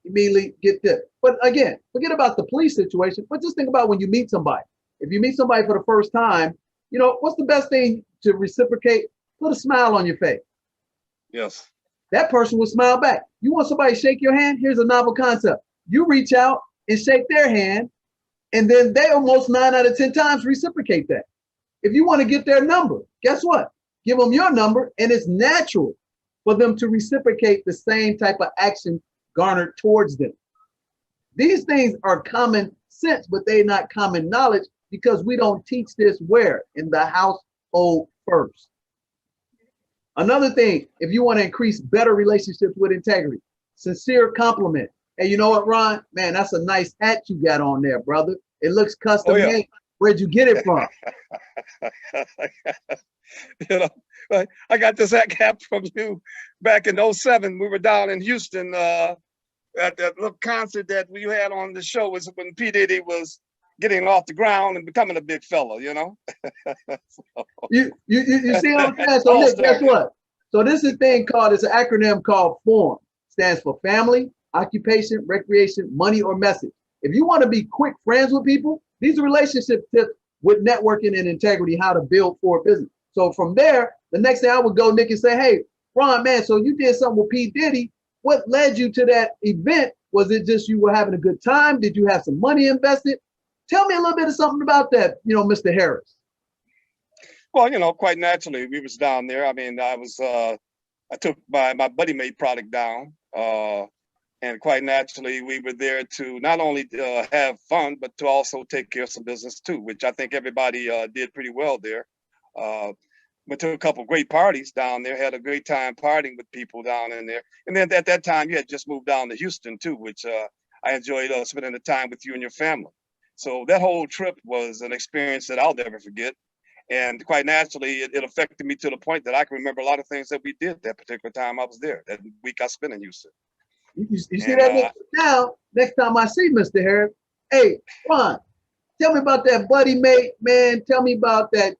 immediately, get that. But again, forget about the police situation, but just think about when you meet somebody. If you meet somebody for the first time, you know, what's the best thing to reciprocate? Put a smile on your face. Yes. That person will smile back. You want somebody to shake your hand? Here's a novel concept. You reach out and shake their hand, and then they almost 9 out of 10 times reciprocate that. If you want to get their number, guess what? Give them your number, and it's natural for them to reciprocate the same type of action garnered towards them. These things are common sense, but they're not common knowledge because we don't teach this where? In the household first. Another thing, if you want to increase better relationships with integrity, sincere compliment. Hey, you know what, Ron? Man, that's a nice hat you got on there, brother. It looks custom made. Where'd you get it from? You know, I got this hat from you back in 07. We were down in Houston at that little concert that we had on the show. Was when P. Diddy was getting off the ground and becoming a big fella, you know. So, you see what I'm saying? So Nick, guess what? So this is a thing called, it's an acronym called FORM. Stands for family, occupation, recreation, money, or message. If you want to be quick friends with people, these are relationship tips with networking and integrity, how to build for a business. So from there, the next thing I would go, Nick, and say, hey, Ron, man, so you did something with P. Diddy. What led you to that event? Was it just you were having a good time? Did you have some money invested? Tell me a little bit of something about that, you know, Mr. Harris. Well, you know, quite naturally, we was down there. I mean, I took my Buddy Made product down, and quite naturally, we were there to not only have fun, but to also take care of some business too, which I think everybody did pretty well there. Went to a couple of great parties down there, had a great time partying with people down in there. And then at that time, you had just moved down to Houston too, which I enjoyed spending the time with you and your family. So that whole trip was an experience that I'll never forget. And quite naturally, it affected me to the point that I can remember a lot of things that we did that particular time I was there, that week I spent in Houston. You see that now, next time I see Mr. Harris, hey, Ron, tell me about that Buddy Mate, man. Tell me about that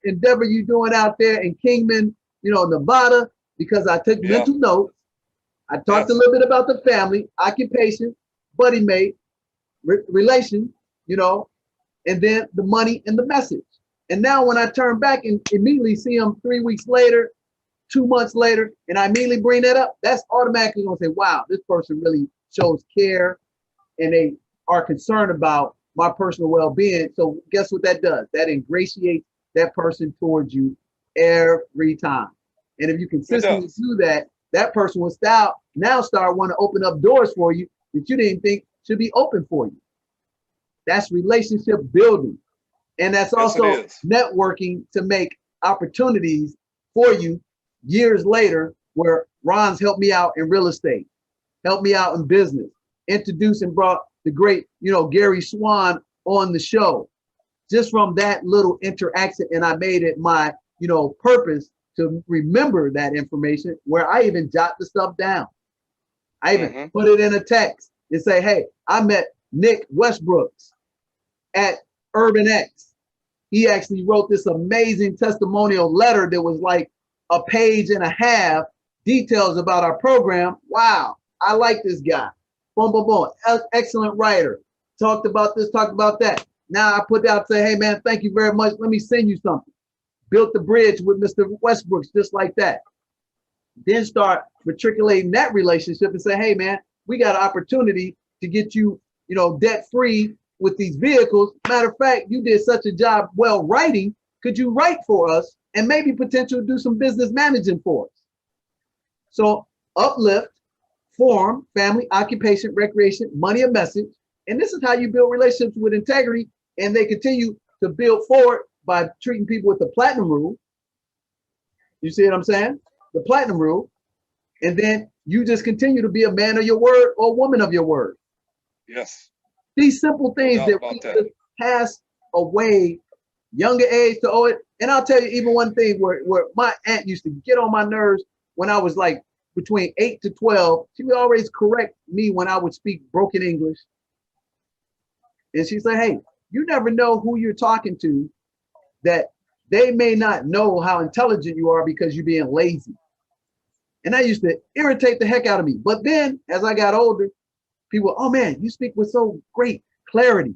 endeavor you doing out there in Kingman, you know, Nevada, because I took mental notes. I talked a little bit about the family, occupation, Buddy Mate, relation, you know, and then the money and the message. And now when I turn back and immediately see him 3 weeks later, 2 months later, and I immediately bring that up, that's automatically gonna say, wow, this person really shows care and they are concerned about my personal well-being. So guess what that does? That ingratiates that person towards you every time. And if you consistently do that, that person will now start wanting to open up doors for you that you didn't think should be open for you. That's relationship building. And that's also networking to make opportunities for you years later, where Ron's helped me out in real estate, helped me out in business, introduced and brought the great, you know, Gary Swan on the show. Just from that little interaction, and I made it my, you know, purpose to remember that information, where I even jot the stuff down. I even put it in a text and say, hey, I met Nick Westbrooks at Urban X. He actually wrote this amazing testimonial letter that was like a page and a half, details about our program. Wow, I like this guy. Boom, boom, boom. Excellent writer. Talked about this, talked about that. Now I put out, say, hey man, thank you very much. Let me send you something. Built the bridge with Mr. Westbrooks, just like that. Then start matriculating that relationship and say, hey man, we got an opportunity to get you, you know, debt free with these vehicles. Matter of fact, you did such a job well writing. Could you write for us and maybe potentially do some business managing for us? So uplift, form, family, occupation, recreation, money, and message. And this is how you build relationships with integrity, and they continue to build forward by treating people with the platinum rule. You see what I'm saying? The platinum rule. And then you just continue to be a man of your word or a woman of your word. Yes. These simple things that we just pass away, younger age to old, And I'll tell you even one thing where my aunt used to get on my nerves when I was like between 8 to 12. She would always correct me when I would speak broken English. And she'd say, hey, you never know who you're talking to, that they may not know how intelligent you are because you're being lazy. And that used to irritate the heck out of me. But then as I got older, people, oh man, you speak with so great clarity,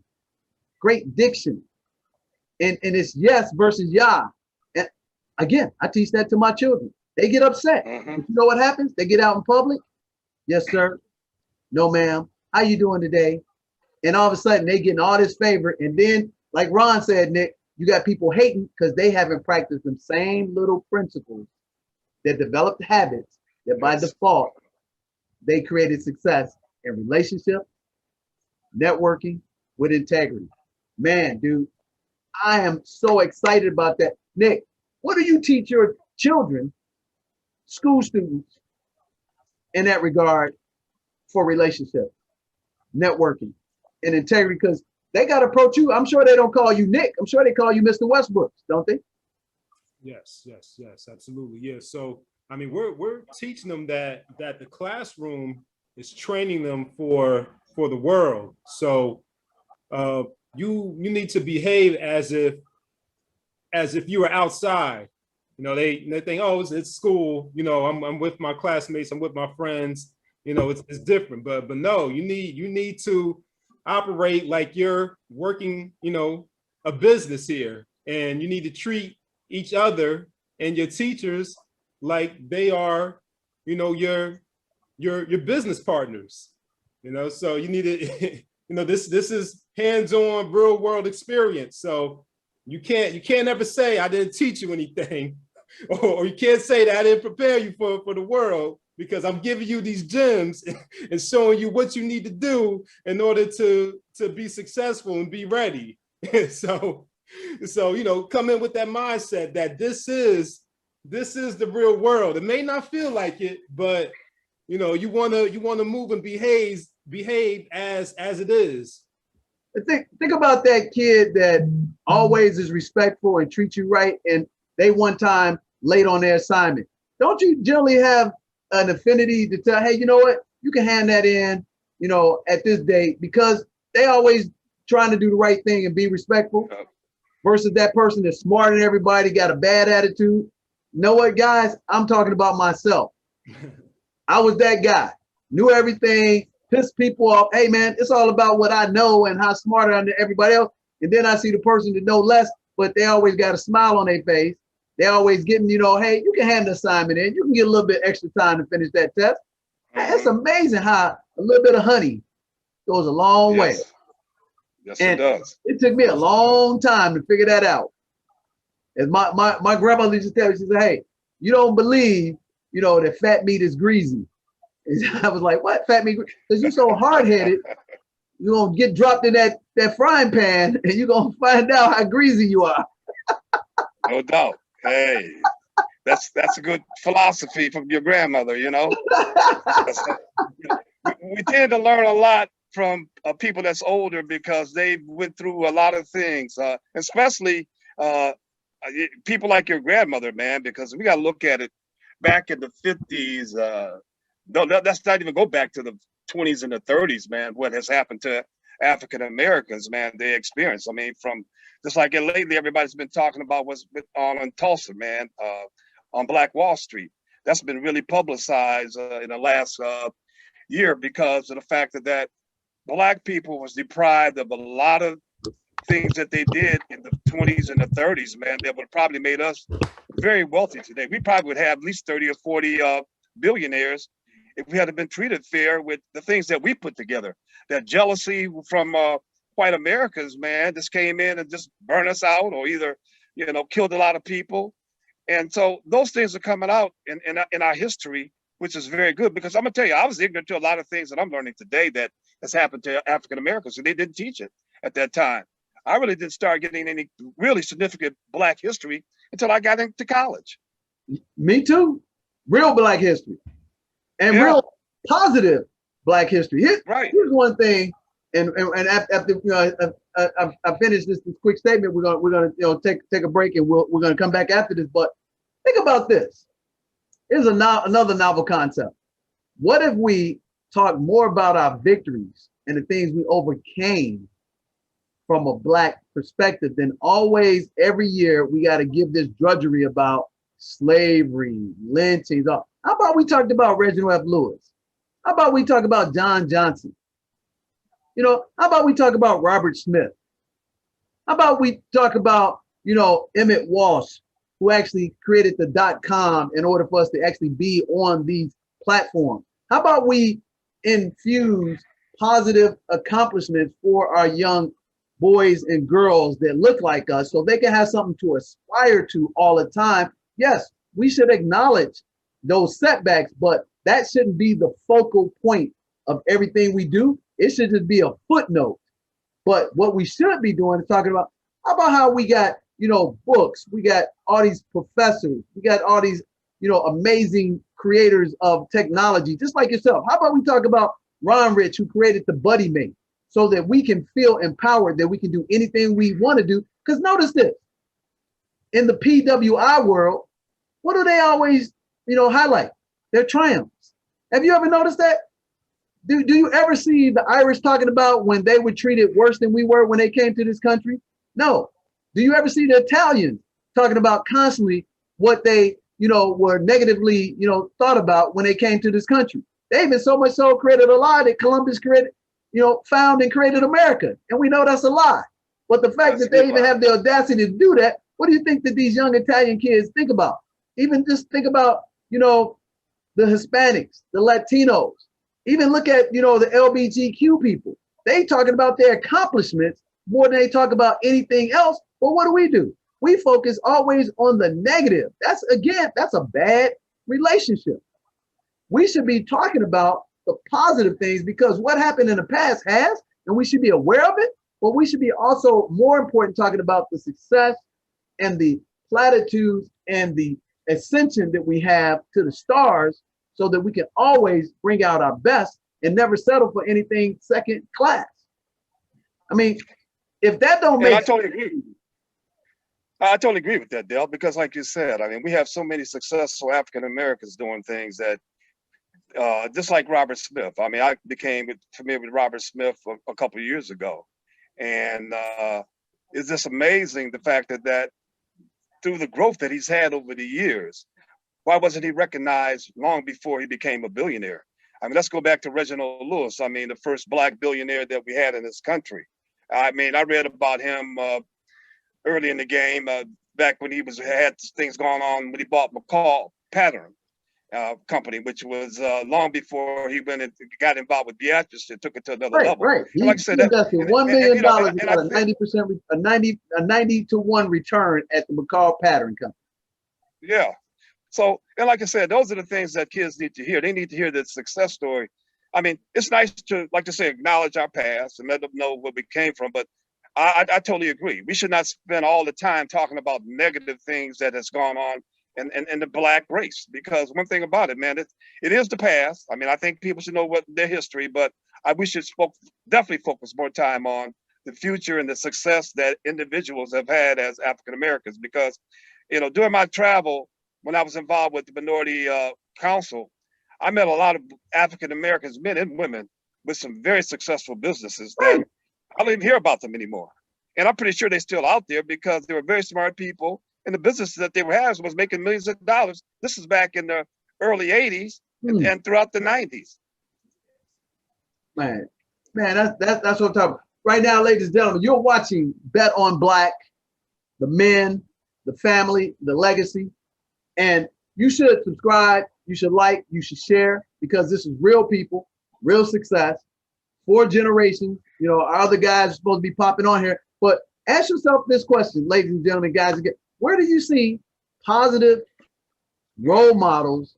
great diction. And it's yes versus yeah. And again, I teach that to my children. They get upset. Mm-hmm. You know what happens? They get out in public. Yes, sir. No, ma'am. How you doing today? And all of a sudden they getting all this favor. And then, like Ron said, Nick, you got people hating because they haven't practiced them same little principles that developed habits that by default, they created success in relationship, networking with integrity. Man, dude, I am so excited about that. Nick, what do you teach your children, school students, in that regard for relationship, networking, and integrity? Because they got to approach you. I'm sure they don't call you Nick. I'm sure they call you Mr. Westbrook, don't they? Yes, absolutely. Yeah. So, I mean, we're teaching them that the classroom is training them for the world. So, you need to behave as if you were outside. You know, they think, oh, it's school. You know, I'm with my classmates. I'm with my friends. You know, it's different. But no, you need to operate like you're working, you know, a business here, and you need to treat each other and your teachers like they are, you know, your business partners. You know, so you need to, you know, this is hands-on real world experience. So you can't ever say I didn't teach you anything, or you can't say that I didn't prepare you for the world, because I'm giving you these gems and showing you what you need to do in order to be successful and be ready. So, you know, come in with that mindset that this is the real world. It may not feel like it, but you know, you wanna move and behave as it is. Think about that kid that always is respectful and treats you right, and they one time late on their assignment. Don't you generally have an affinity to tell, hey, you know what, you can hand that in, you know, at this date, because they always trying to do the right thing and be respectful, versus that person that's smarter than everybody, got a bad attitude. You know what, guys? I'm talking about myself. I was that guy, knew everything, pissed people off. Hey, man, it's all about what I know and how smarter than everybody else. And then I see the person that know less, but they always got a smile on their face. They always getting, you know, hey, you can hand the assignment in. You can get a little bit extra time to finish that test. It's amazing how a little bit of honey goes a long way. Yes, and it does. It took me a long time to figure that out. As my grandmother used to tell me, she said, hey, you don't believe, you know, that fat meat is greasy. And I was like, what, fat meat? Because you're so hard-headed, you're going to get dropped in that frying pan and you're going to find out how greasy you are. No doubt. Hey, that's a good philosophy from your grandmother, you know. We tend to learn a lot from people that's older because they went through a lot of things, especially people like your grandmother, man, because we got to look at it back in the 50s. No, let's not even go back to the 20s and the 30s, man. What has happened to African Americans, man, they experience. I mean, from just like lately, everybody's been talking about what's been on in Tulsa, man, on Black Wall Street. That's been really publicized in the last year because of the fact that Black people was deprived of a lot of things that they did in the 20s and the 30s, man, that would probably made us very wealthy today. We probably would have at least 30 or 40 billionaires if we had been treated fair with the things that we put together. That jealousy from white Americans, man, just came in and just burned us out, or either, you know, killed a lot of people. And so those things are coming out in our history, which is very good, because I'm gonna tell you, I was ignorant to a lot of things that I'm learning today that has happened to African Americans, and they didn't teach it at that time. I really didn't start getting any really significant Black history until I got into college. Me too. Real Black history. And real positive Black history. Here's one thing and after I finish this quick statement, we're gonna take a break, and we're gonna come back after this. But think about this. Here's another novel concept. What if we talk more about our victories and the things we overcame from a Black perspective than always every year we got to give this drudgery about slavery, lynchings. How about we talked about Reginald F. Lewis? How about we talk about John Johnson? How about we talk about Robert Smith? How about we talk about, Emmett Walsh, who actually created the .com in order for us to actually be on these platforms? How about we infuse positive accomplishments for our young boys and girls that look like us so they can have something to aspire to all the time? Yes, we should acknowledge those setbacks, but that shouldn't be the focal point of everything we do. It should just be a footnote. But what we should be doing is talking about, how about how we got, books, we got all these professors, we got all these, amazing creators of technology, just like yourself. How about we talk about Ron Rich, who created the Buddy Mate, so that we can feel empowered that we can do anything we want to do? Because notice this, in the PWI world, what do they always, highlight? Their triumphs. Have you ever noticed that? Do you ever see the Irish talking about when they were treated worse than we were when they came to this country? No. Do you ever see the Italians talking about constantly what they, were negatively, thought about when they came to this country? They even so much so created a lie that Columbus created, found and created America. And we know that's a lie. But the fact that they even have the audacity to do that, what do you think that these young Italian kids think about? Even just think about, the Hispanics, the Latinos. Even look at, the LGBTQ people. They talking about their accomplishments more than they talk about anything else. But what do? We focus always on the negative. That's a bad relationship. We should be talking about the positive things, because what happened in the past has, and we should be aware of it, but we should be also more important talking about the success and the platitudes and the ascension that we have to the stars, so that we can always bring out our best and never settle for anything second class. I mean, if that don't make sense. I totally agree with that, Dale, because like you said, I mean, we have so many successful African Americans doing things that, just like Robert Smith. I mean, I became familiar with Robert Smith a couple of years ago. And it's just amazing the fact that through the growth that he's had over the years, why wasn't he recognized long before he became a billionaire? I mean, let's go back to Reginald Lewis. I mean, the first Black billionaire that we had in this country. I mean, I read about him early in the game, back when he had things going on when he bought McCall Pattern company, which was long before he went and got involved with Beatrice and took it to another level. Right. He invested $1 million and got a 90 to 1 return at the McCall Pattern company. Yeah. So, and like I said, those are the things that kids need to hear. They need to hear the success story. I mean, it's nice to, like to say, acknowledge our past and let them know where we came from. But I totally agree. We should not spend all the time talking about negative things that has gone on in the Black race. Because one thing about it, man, it is the past. I mean, I think people should know what their history, but we should definitely focus more time on the future and the success that individuals have had as African Americans. Because, during my travel, when I was involved with the Minority Council, I met a lot of African Americans, men and women, with some very successful businesses that I don't even hear about them anymore. And I'm pretty sure they're still out there because they were very smart people, and the businesses that they were having was making millions of dollars. This is back in the early 80s and throughout the 90s. Man, that's what I'm talking about. Right now, ladies and gentlemen, you're watching Bet on Black, the men, the family, the legacy. And you should subscribe, you should like, you should share, because this is real people, real success, 4 generations. Our other guys are supposed to be popping on here. But ask yourself this question, ladies and gentlemen, guys, again, where do you see positive role models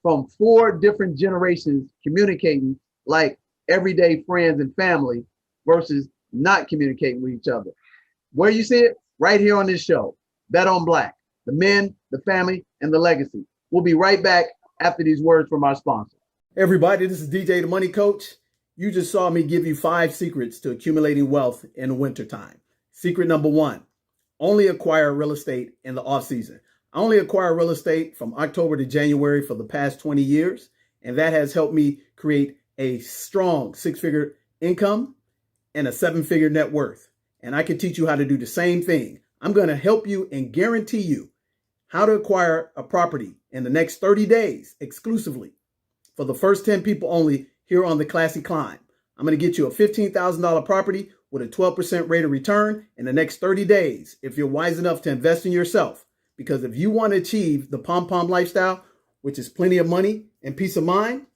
from 4 different generations communicating like everyday friends and family versus not communicating with each other? Where you see it? Right here on this show, Bet on Black, the men, the family, and the legacy. We'll be right back after these words from our sponsor. Everybody, this is DJ the Money Coach. You just saw me give you 5 secrets to accumulating wealth in the wintertime. Secret number 1, only acquire real estate in the off season. I only acquire real estate from October to January for the past 20 years. And that has helped me create a strong 6-figure income and a 7-figure net worth. And I can teach you how to do the same thing. I'm going to help you and guarantee you how to acquire a property in the next 30 days exclusively for the first 10 people only here on the Classy Climb. I'm going to get you a $15,000 property with a 12% rate of return in the next 30 days if you're wise enough to invest in yourself. Because if you want to achieve the pom-pom lifestyle, which is plenty of money and peace of mind,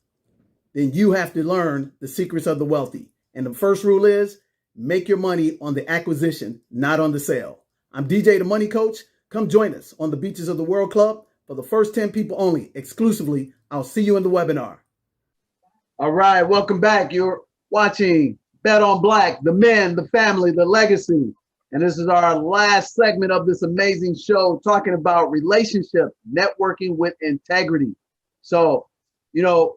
then you have to learn the secrets of the wealthy. And the first rule is make your money on the acquisition, not on the sale. I'm DJ the Money Coach. Come join us on the Beaches of the World Club for the first 10 people only, exclusively. I'll see you in the webinar. All right, welcome back. You're watching Bet on Black, the men, the family, the legacy. And this is our last segment of this amazing show talking about relationship, networking with integrity. So, you know,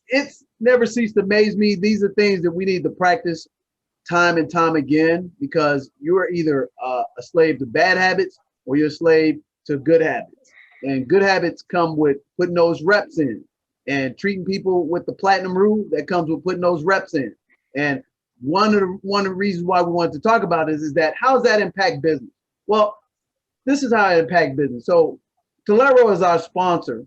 it's never ceased to amaze me. These are things that we need to practice time and time again, because you are either a slave to bad habits or you're a slave to good habits. And good habits come with putting those reps in and treating people with the platinum rule that comes with putting those reps in. And one of the reasons why we wanted to talk about this is that how does that impact business? Well, this is how it impacts business. So Tolero is our sponsor,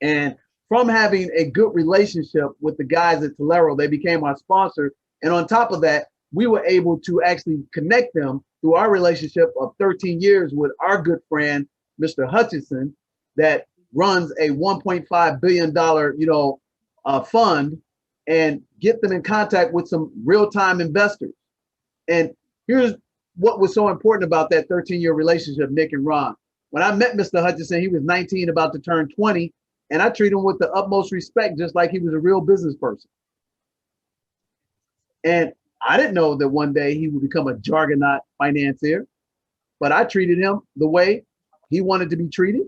and from having a good relationship with the guys at Tolero, they became our sponsor. And on top of that, we were able to actually connect them through our relationship of 13 years with our good friend, Mr. Hutchinson, that runs a $1.5 billion, fund, and get them in contact with some real-time investors. And here's what was so important about that 13-year relationship, Nick and Ron. When I met Mr. Hutchinson, he was 19, about to turn 20, and I treat him with the utmost respect, just like he was a real business person. And I didn't know that one day he would become a juggernaut financier, but I treated him the way he wanted to be treated.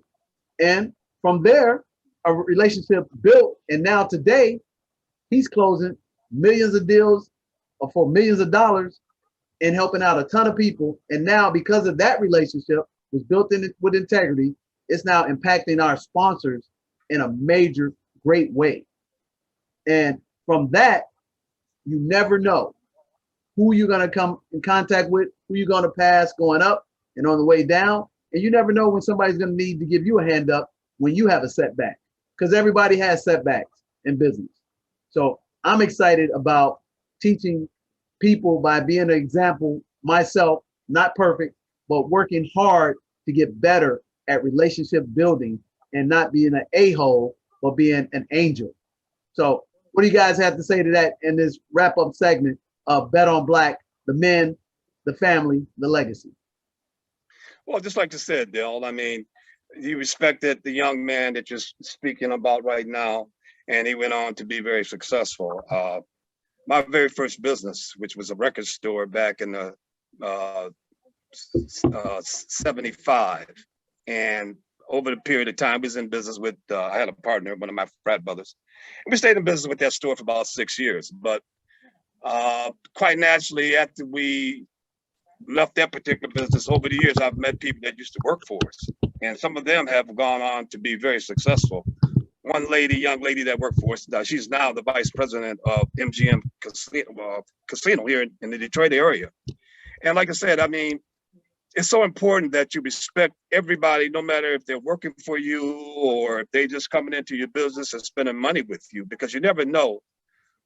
And from there, a relationship built. And now today, he's closing millions of deals for millions of dollars and helping out a ton of people. And now, because of that relationship was built in with integrity, it's now impacting our sponsors in a major, great way. And from that, you never know who you're going to come in contact with, who you're going to pass going up and on the way down. And you never know when somebody's going to need to give you a hand up when you have a setback, because everybody has setbacks in business. So I'm excited about teaching people by being an example myself, not perfect, but working hard to get better at relationship building and not being an a-hole, but being an angel. So what do you guys have to say to that in this wrap-up segment of Bet on Black, the men, the family, the legacy? Well, just like you said, Dale, I mean, you respected the young man that you're speaking about right now, and he went on to be very successful. My very first business, which was a record store back in the 75, and over the period of time, we was in business with, I had a partner, one of my frat brothers, and we stayed in business with that store for about 6 years. But quite naturally, after we left that particular business, over the years, I've met people that used to work for us, and some of them have gone on to be very successful. One lady, young lady that worked for us, she's now the vice president of MGM Casino here in the Detroit area. And like I said, I mean, it's so important that you respect everybody, no matter if they're working for you or if they just coming into your business and spending money with you, because you never know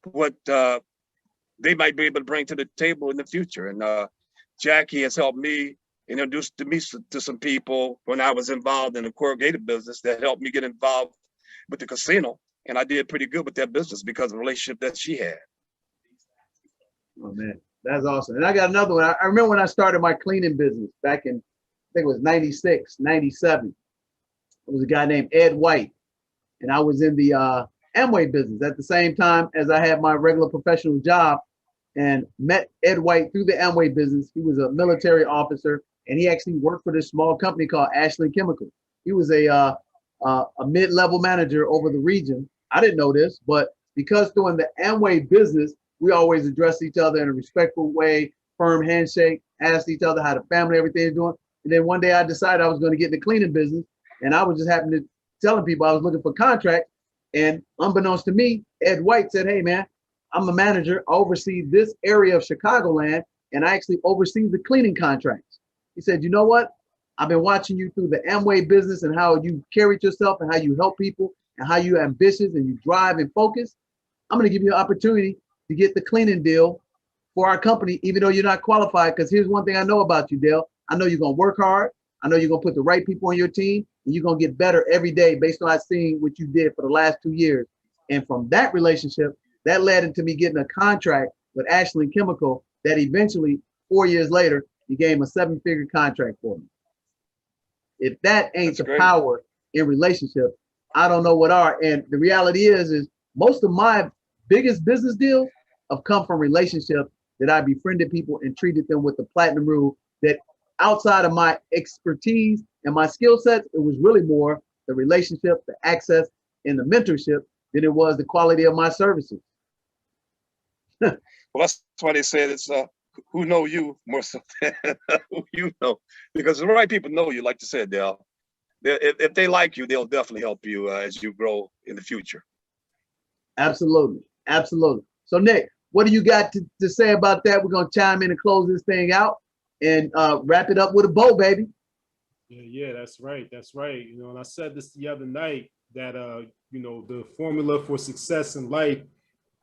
what they might be able to bring to the table in the future. And Jackie has helped me, introduced me to some people when I was involved in the corrugated business that helped me get involved with the casino. And I did pretty good with that business because of the relationship that she had. Oh man, that's awesome. And I got another one. I remember when I started my cleaning business back in, I think it was 96, 97. It was a guy named Ed White. And I was in the Amway business at the same time as I had my regular professional job, and met Ed White through the Amway business. He was a military officer, and he actually worked for this small company called Ashland Chemical. He was a mid-level manager over the region. I didn't know this, but because doing the Amway business, we always address each other in a respectful way, firm handshake, asked each other how the family, everything is doing. And then one day I decided I was going to get in the cleaning business, and I was just happening to telling people I was looking for contracts. And unbeknownst to me, Ed White said, "Hey man, I'm a manager. I oversee this area of Chicagoland, and I actually oversee the cleaning contracts." He said, "You know what? I've been watching you through the Amway business and how you carried yourself and how you help people and how you're ambitious and you drive and focus. I'm going to give you an opportunity to get the cleaning deal for our company, even though you're not qualified. Because here's one thing I know about you, Dale. I know you're going to work hard. I know you're going to put the right people on your team, and you're going to get better every day based on seeing what you did for the last 2 years." And from that relationship, that led into me getting a contract with Ashland Chemical that eventually, 4 years later, he gave him a 7-figure contract for me. If that ain't the power in relationships, I don't know what are. And the reality is most of my biggest business deals have come from relationships that I befriended people and treated them with the platinum rule, that outside of my expertise and my skill sets, it was really more the relationship, the access, and the mentorship than it was the quality of my services. Well, that's why they said it's who know you more so than who you know, because the right people know you, like you said, Dale. If they like you, they'll definitely help you as you grow in the future. Absolutely, absolutely. So Nick, what do you got to say about that? We're gonna chime in and close this thing out and wrap it up with a bow, baby. Yeah, that's right. That's right. You know, and I said this the other night that you know, the formula for success in life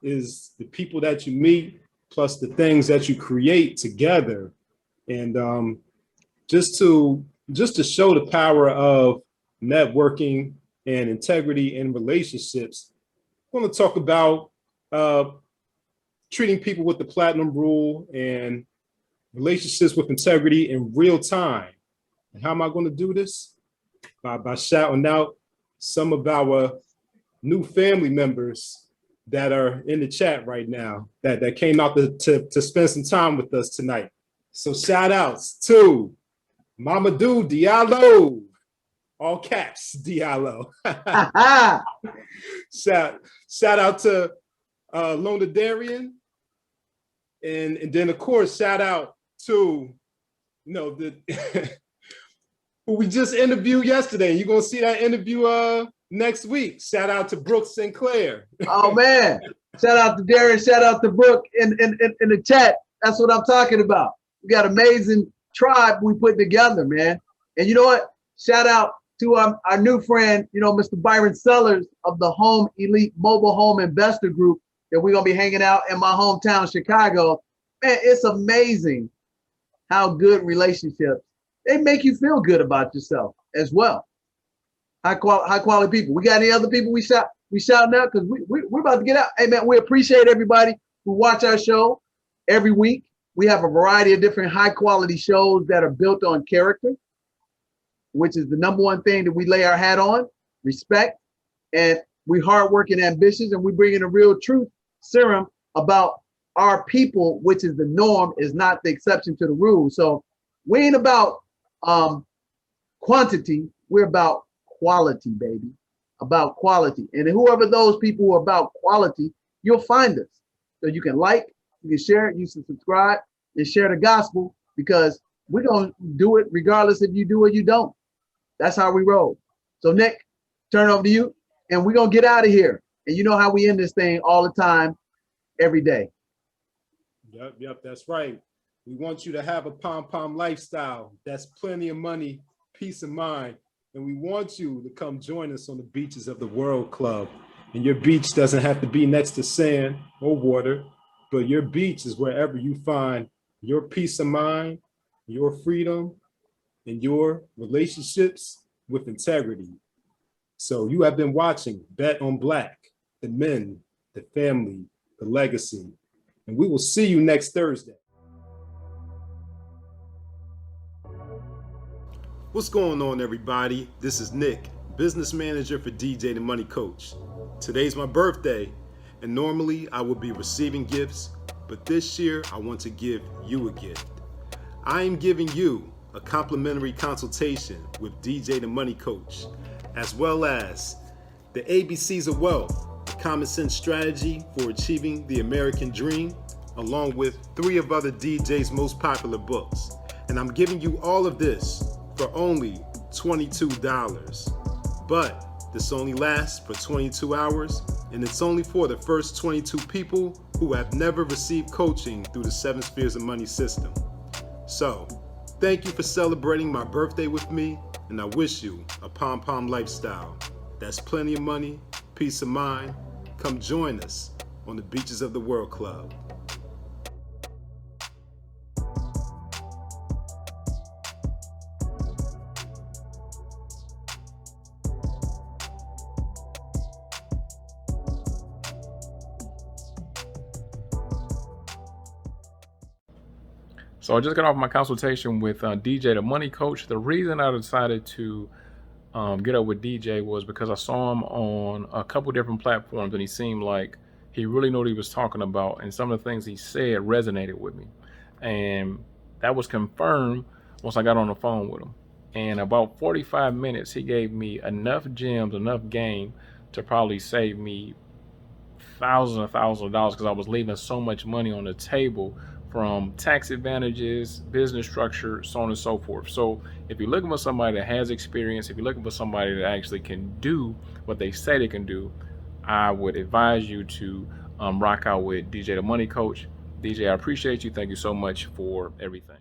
is the people that you meet plus the things that you create together. And just to show the power of networking and integrity in relationships, I want to talk about treating people with the platinum rule and relationships with integrity in real time. And how am I going to do this? By shouting out some of our new family members that are in the chat right now that came out to spend some time with us tonight. So shout outs to Mamadou Diallo, all caps Diallo. shout out to Lona Darian, and then of course shout out to, you know, the who we just interviewed yesterday. You're gonna see that interview next week. Shout out to Brooke Sinclair. Oh man, shout out to Darren, shout out to Brooke in the chat. That's what I'm talking about. We got amazing tribe we put together, man. And you know what? Shout out to our new friend, you know, Mr. Byron Sellers of the Home Elite Mobile Home Investor Group that we're gonna be hanging out in my hometown, Chicago. Man, it's amazing how good relationships, they make you feel good about yourself as well. High quality people. We got any other people we shouting out? Because we're about to get out. Hey man, we appreciate everybody who watch our show every week. We have a variety of different high quality shows that are built on character, which is the #1 thing that we lay our hat on, respect. And we hardworking, ambitious, and we bring in a real truth serum about our people, which is the norm, is not the exception to the rule. So we ain't about quantity, we're about quality, baby, about quality. And whoever those people who are about quality, you'll find us. So you can like, you can share it, you can subscribe, and share the gospel, because we're going to do it regardless if you do or you don't. That's how we roll. So Nick, turn it over to you, and we're going to get out of here. And you know how we end this thing all the time, every day. Yep, that's right. We want you to have a pom-pom lifestyle. That's plenty of money, peace of mind. And we want you to come join us on the beaches of the World Club. And your beach doesn't have to be next to sand or water, but your beach is wherever you find your peace of mind, your freedom, and your relationships with integrity. So you have been watching Bet on Black, the men, the family, the legacy. And we will see you next Thursday. What's going on, everybody? This is Nick, business manager for DJ the Money Coach. Today's my birthday, and normally I would be receiving gifts, but this year I want to give you a gift. I am giving you a complimentary consultation with DJ the Money Coach, as well as the ABCs of Wealth, Common Sense Strategy for Achieving the American Dream, along with 3 of other DJ's most popular books. And I'm giving you all of this for only $22. But this only lasts for 22 hours, and it's only for the first 22 people who have never received coaching through the 7 Spheres of Money system. So, thank you for celebrating my birthday with me, and I wish you a pom-pom lifestyle. That's plenty of money, peace of mind. Come join us on the Beaches of the World Club. So I just got off my consultation with DJ, the money coach. The reason I decided to get up with DJ was because I saw him on a couple different platforms, and he seemed like he really knew what he was talking about, and some of the things he said resonated with me. And that was confirmed once I got on the phone with him. And about 45 minutes, he gave me enough gems, enough game to probably save me thousands and thousands of dollars, because I was leaving so much money on the table from tax advantages, business structure, so on and so forth. So if you're looking for somebody that has experience, if you're looking for somebody that actually can do what they say they can do, I would advise you to rock out with DJ, the money coach. DJ, I appreciate you. Thank you so much for everything.